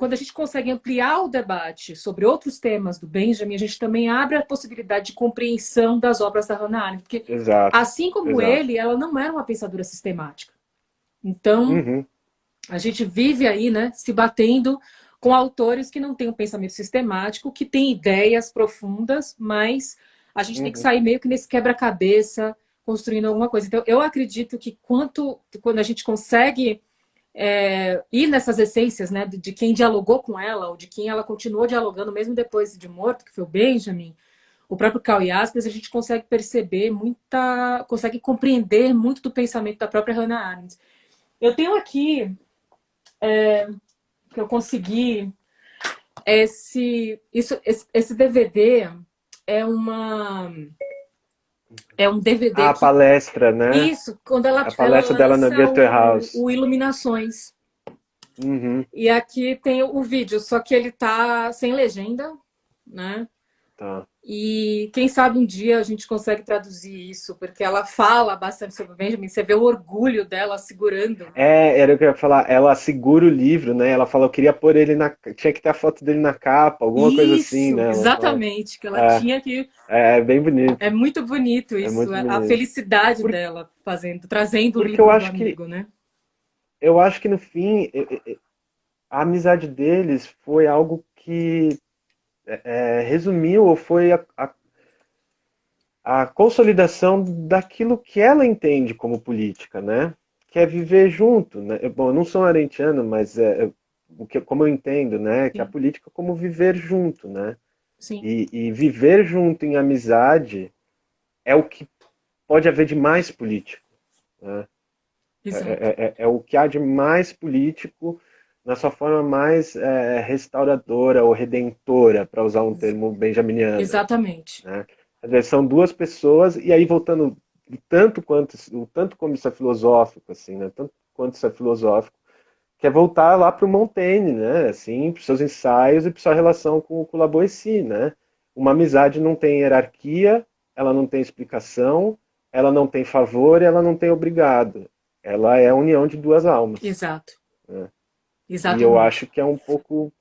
S1: quando a gente consegue ampliar o debate sobre outros temas do Benjamin, a gente também abre a possibilidade de compreensão das obras da Hannah Arendt, porque
S2: Exato,
S1: assim como
S2: exato.
S1: ele, ela não era uma pensadora sistemática. Então,
S2: Uhum,
S1: a gente vive aí, né, se batendo com autores que não têm um pensamento sistemático, que têm ideias profundas, mas a gente tem que
S2: uhum.
S1: sair meio que nesse quebra-cabeça, construindo alguma coisa. Então, eu acredito que quando a gente consegue ir nessas essências, né, de quem dialogou com ela, ou de quem ela continuou dialogando mesmo depois de morto, que foi o Benjamin, o próprio Karl Jaspers, a gente consegue perceber consegue compreender muito do pensamento da própria Hannah Arendt. Eu tenho aqui que eu consegui esse DVD é uma é um DVD
S2: A
S1: que
S2: palestra, né?
S1: isso quando ela,
S2: A
S1: ela
S2: palestra dela na
S1: lança
S2: Goethe House.
S1: o Iluminações.
S2: Uhum,
S1: E aqui tem o vídeo, só que ele tá sem legenda, né?
S2: tá.
S1: E quem sabe um dia a gente consegue traduzir isso, porque ela fala bastante sobre o Benjamin, você vê o orgulho dela segurando, né?
S2: Era o que eu ia falar. Ela segura o livro, né? Ela falou, eu queria pôr ele na. Tinha que ter a foto dele na capa, alguma coisa assim,
S1: Isso,
S2: né? Ela fala.
S1: exatamente, que ela
S2: É,
S1: tinha que.
S2: é bem bonito.
S1: É muito bonito
S2: É
S1: isso,
S2: muito
S1: a
S2: bonito.
S1: felicidade
S2: Por-
S1: dela trazendo o
S2: Porque eu
S1: livro do
S2: acho que.
S1: amigo, né?
S2: Eu acho que no fim, a amizade deles foi algo que resumiu, ou foi a consolidação daquilo que ela entende como política, né? Que é viver junto, né? Bom, eu não sou arentiano, mas como eu entendo, né? Que a
S1: Sim,
S2: política é como viver junto, né?
S1: sim,
S2: E viver junto em amizade é o que pode haver de mais político, né?
S1: exato.
S2: É o que há de mais político na sua forma mais restauradora ou redentora, para usar um termo benjaminiano,
S1: Exatamente.
S2: né? Às vezes são duas pessoas, e aí voltando o tanto como isso é filosófico, assim, né? Tanto quanto isso é filosófico, que é voltar lá para o Montaigne, né? Assim, para os seus ensaios e para sua relação com o Lavoisier, né? Uma amizade não tem hierarquia, ela não tem explicação, ela não tem favor e ela não tem obrigado. Ela é a união de duas almas,
S1: Exato.
S2: né? E eu acho
S1: Exatamente.
S2: que é um pouco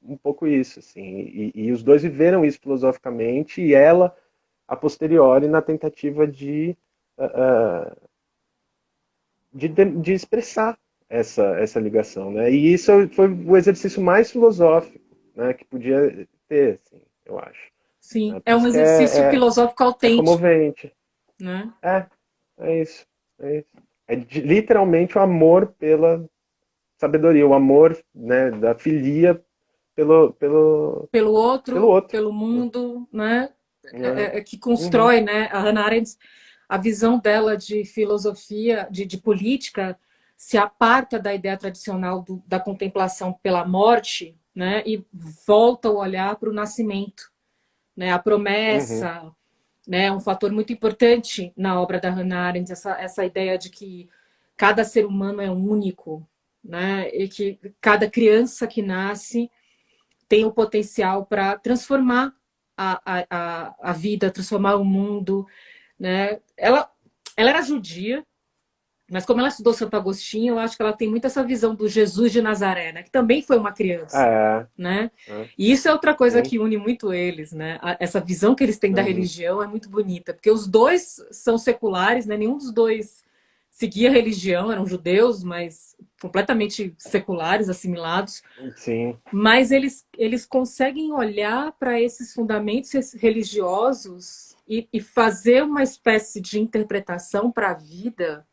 S2: isso, assim. E os dois viveram isso filosoficamente, e ela a posteriori na tentativa de expressar essa ligação, né? E isso foi o exercício mais filosófico, né, que podia ter, assim, eu acho.
S1: Sim,
S2: Né? Por
S1: é um
S2: isso que
S1: exercício filosófico
S2: é
S1: autêntico,
S2: comovente.
S1: né?
S2: É, é isso. É isso. Literalmente o amor pela sabedoria, o amor, né, da filia pelo, pelo,
S1: Pelo
S2: pelo
S1: outro,
S2: outro.
S1: pelo mundo, né?
S2: Né?
S1: Que
S2: Uhum,
S1: constrói, né? A Hannah Arendt, a visão dela de filosofia, de política, se aparta da ideia tradicional da contemplação pela morte, né? E volta o olhar para o nascimento, né? A
S2: uhum,
S1: promessa, né? Um fator muito importante na obra da Hannah Arendt, essa ideia de que cada ser humano é único, né? E que cada criança que nasce tem o potencial para transformar a vida, transformar o mundo, né? Ela era judia, mas como ela estudou Santo Agostinho, eu acho que ela tem muito essa visão do Jesus de Nazaré, né? Que também foi uma criança,
S2: é,
S1: né?
S2: é,
S1: E isso é outra coisa
S2: sim,
S1: que une muito eles, né? Essa visão que eles têm da
S2: uhum,
S1: religião é muito bonita, porque os dois são seculares, né? Nenhum dos dois seguia religião, eram judeus, mas completamente seculares, assimilados.
S2: sim,
S1: Mas eles conseguem olhar para esses fundamentos religiosos e fazer uma espécie de interpretação para a vida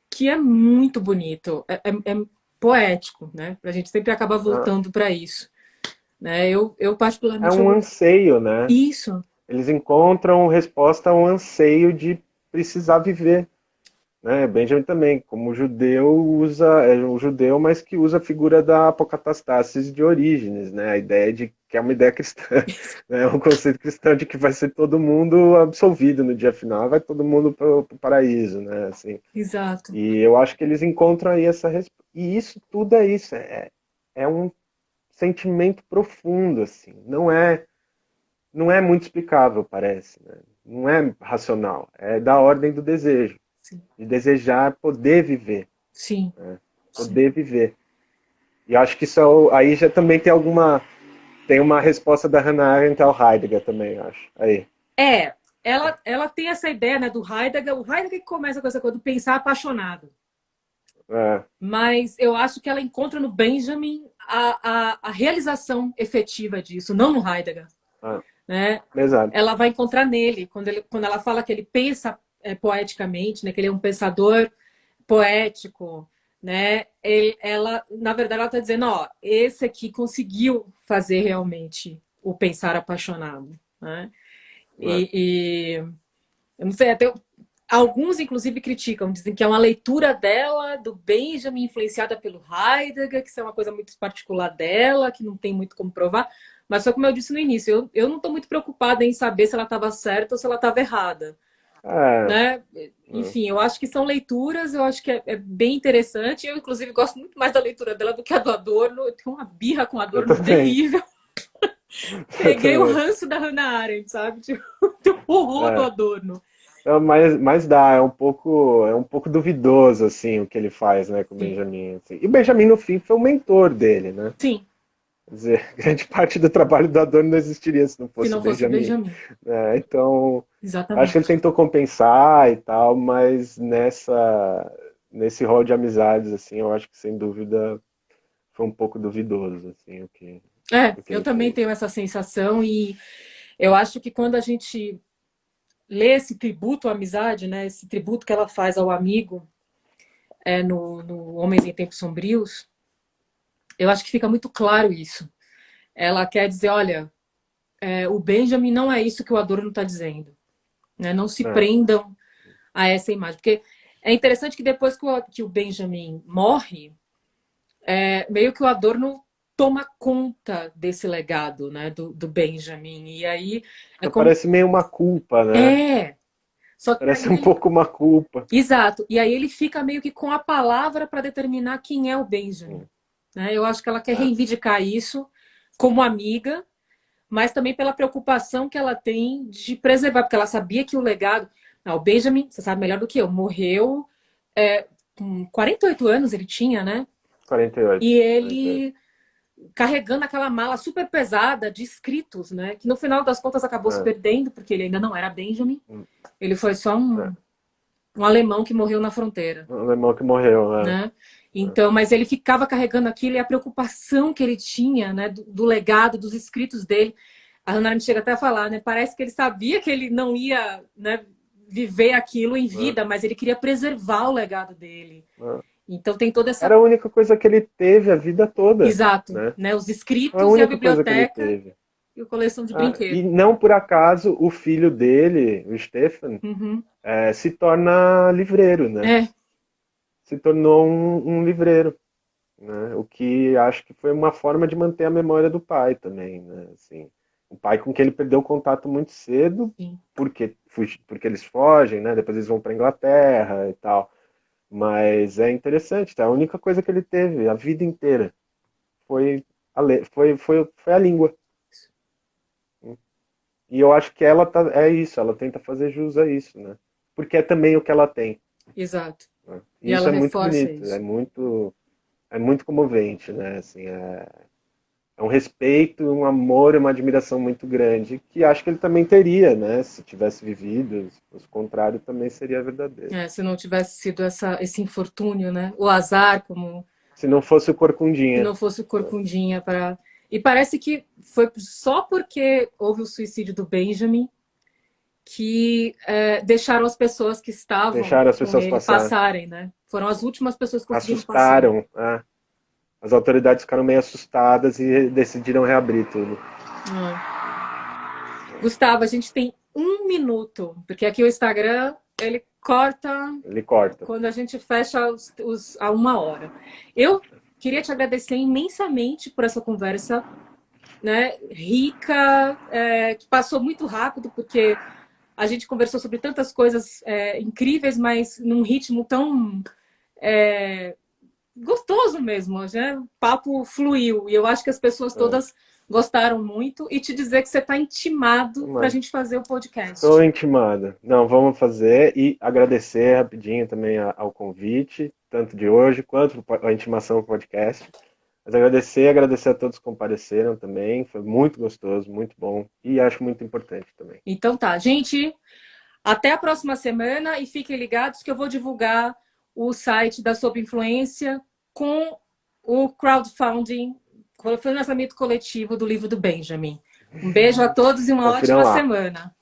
S1: que é muito bonito, é poético, né? A gente sempre acaba
S2: é
S1: voltando para isso, né? Eu
S2: é
S1: particularmente
S2: um anseio, né?
S1: isso,
S2: Eles encontram resposta a um anseio de precisar viver, né? Benjamin também, como judeu, é um judeu, mas que usa a figura da apocatastasis de Orígenes, né? A ideia de que é uma ideia cristã, né? Um conceito cristão de que vai ser todo mundo absolvido no dia final, vai todo mundo para o paraíso, né? Assim,
S1: exato,
S2: e eu acho que eles encontram aí essa resposta. E isso tudo é isso, é um sentimento profundo, assim. Não é muito explicável, parece, né? Não é racional, é da ordem do desejo,
S1: sim,
S2: de desejar poder viver,
S1: sim,
S2: né?
S1: sim.
S2: Poder viver. E acho que isso aí já também tem uma resposta da Hannah Arendt ao Heidegger também, eu acho. Aí.
S1: É, ela tem essa ideia, né, do Heidegger. O Heidegger que começa com essa coisa do pensar apaixonado.
S2: É,
S1: Mas eu acho que ela encontra no Benjamin a realização efetiva disso, não no Heidegger.
S2: é,
S1: Né?
S2: exato.
S1: Ela vai encontrar nele, quando ela fala que ele pensa poeticamente, né, que ele é um pensador poético, né? Ela, na verdade, ela está dizendo, ó, esse aqui conseguiu fazer realmente o pensar apaixonado, né?
S2: É.
S1: E eu não sei, até alguns, inclusive, criticam, dizem que é uma leitura dela, do Benjamin, influenciada pelo Heidegger, que isso é uma coisa muito particular dela, que não tem muito como provar. Mas só como eu disse no início, eu não estou muito preocupada em saber se ela estava certa ou se ela estava errada.
S2: É,
S1: Né? Enfim, eu acho que são leituras, eu acho que é bem interessante. Eu, inclusive, gosto muito mais da leitura dela do que a do Adorno. Eu tenho uma birra com o
S2: eu
S1: Adorno
S2: também.
S1: terrível.
S2: Eu
S1: Peguei o
S2: também.
S1: ranço da Hannah Arendt, sabe? Tipo, o horror do
S2: É.
S1: Adorno.
S2: Então, mas dá, é um pouco duvidoso, assim, o que ele faz, né, com o
S1: Sim,
S2: Benjamin. Assim. E o Benjamin, no fim, foi o mentor dele, né?
S1: sim,
S2: Quer dizer, grande parte do trabalho do Adorno não existiria se não
S1: se
S2: fosse o
S1: não fosse o
S2: Benjamin.
S1: Benjamin.
S2: Né? Então, acho que ele
S1: Exatamente.
S2: tentou compensar e tal, mas nesse rol de amizades, assim, eu acho que, sem dúvida, foi um pouco duvidoso, assim,
S1: É,
S2: o que
S1: eu
S2: ele
S1: também
S2: fez.
S1: tenho essa sensação e eu acho que quando a gente lê esse tributo à amizade, né, esse tributo que ela faz ao amigo no Homens em Tempos Sombrios, eu acho que fica muito claro isso. Ela quer dizer, olha, o Benjamin não é isso que o Adorno está dizendo. Né? Não se
S2: É,
S1: prendam a essa imagem. Porque é interessante que depois que o Benjamin morre, meio que o Adorno toma conta desse legado, né, do Benjamin. E aí é como.
S2: parece meio uma culpa, né?
S1: É! Só que
S2: Parece
S1: aí
S2: um
S1: ele.
S2: pouco uma culpa.
S1: Exato. E aí ele fica meio que com a palavra para determinar quem é o Benjamin. Né? Eu acho que ela quer
S2: É,
S1: reivindicar isso como amiga, mas também pela preocupação que ela tem de preservar, porque ela sabia que o legado. Não, o Benjamin, você sabe melhor do que eu, morreu com 48 anos ele tinha, né?
S2: 48.
S1: E
S2: 48.
S1: ele carregando aquela mala super pesada de escritos, né? Que no final das contas acabou se
S2: É,
S1: perdendo, porque ele ainda não era Benjamin.
S2: hum,
S1: Ele foi só
S2: é.
S1: um alemão que morreu na fronteira,
S2: O alemão que morreu, né?
S1: né? Então, mas ele ficava carregando aquilo e a preocupação que ele tinha, né, do legado, dos escritos dele. A Hannah Arendt chega até a falar, né? Parece que ele sabia que ele não ia, né, viver aquilo em
S2: É,
S1: vida, mas ele queria preservar o legado dele.
S2: é.
S1: Então tem toda
S2: Era
S1: essa.
S2: a única coisa que ele teve a vida toda,
S1: Exato,
S2: né?
S1: né? Os
S2: Foi a
S1: escritos e a
S2: única coisa que ele
S1: biblioteca
S2: teve.
S1: e a coleção de
S2: Ah, e
S1: brinquedos.
S2: não por acaso o filho dele, o Stefan,
S1: Uhum.
S2: se torna livreiro, né?
S1: É,
S2: Se tornou um livreiro, né? O que acho que foi uma forma de manter a memória do pai também, né? Assim, o pai com quem ele perdeu o contato muito cedo,
S1: sim,
S2: porque eles fogem, né? Depois eles vão para Inglaterra e tal. Mas é interessante, tá? A única coisa que ele teve a vida inteira foi foi a língua. E eu acho que é isso, ela tenta fazer jus a isso, né? Porque é também o que ela tem.
S1: exato.
S2: Né?
S1: E
S2: E isso
S1: ela
S2: é muito
S1: reforça
S2: bonito,
S1: isso.
S2: é muito comovente, né? Assim, é um respeito, um amor e uma admiração muito grande que acho que ele também teria, né? Se tivesse vivido, se fosse o contrário, também seria verdadeiro.
S1: Se não tivesse sido esse infortúnio, né? O azar, como
S2: Se não fosse o
S1: se
S2: Corcundinha.
S1: não fosse o
S2: Né?
S1: Corcundinha para. E parece que foi só porque houve o suicídio do Benjamin que deixaram as pessoas que estavam
S2: Deixaram as
S1: com
S2: pessoas
S1: ele
S2: passar.
S1: passarem, né? Foram as últimas pessoas que conseguiram passar.
S2: Assustaram, né? As autoridades ficaram meio assustadas e decidiram reabrir tudo.
S1: Ai. Gustavo, a gente tem 1 minuto, porque aqui o Instagram ele corta
S2: Ele corta.
S1: quando a gente fecha a 1 hora. Eu queria te agradecer imensamente por essa conversa, né? Rica, que passou muito rápido, porque a gente conversou sobre tantas coisas incríveis, mas num ritmo tão gostoso mesmo, né? O papo fluiu e eu acho que as pessoas
S2: É.
S1: todas gostaram muito e te dizer que você está intimado para a gente fazer o
S2: Estou
S1: podcast.
S2: intimada. Não, vamos fazer e agradecer rapidinho também ao convite, tanto de hoje quanto a intimação do podcast. Mas agradecer a todos que compareceram também. Foi muito gostoso, muito bom e acho muito importante também.
S1: Então tá, gente, até a próxima semana e fiquem ligados que eu vou divulgar o site da Sob Influência com o crowdfunding, foi o lançamento coletivo do livro do Benjamin. Um beijo a todos e uma
S2: Confiram
S1: ótima
S2: lá.
S1: semana.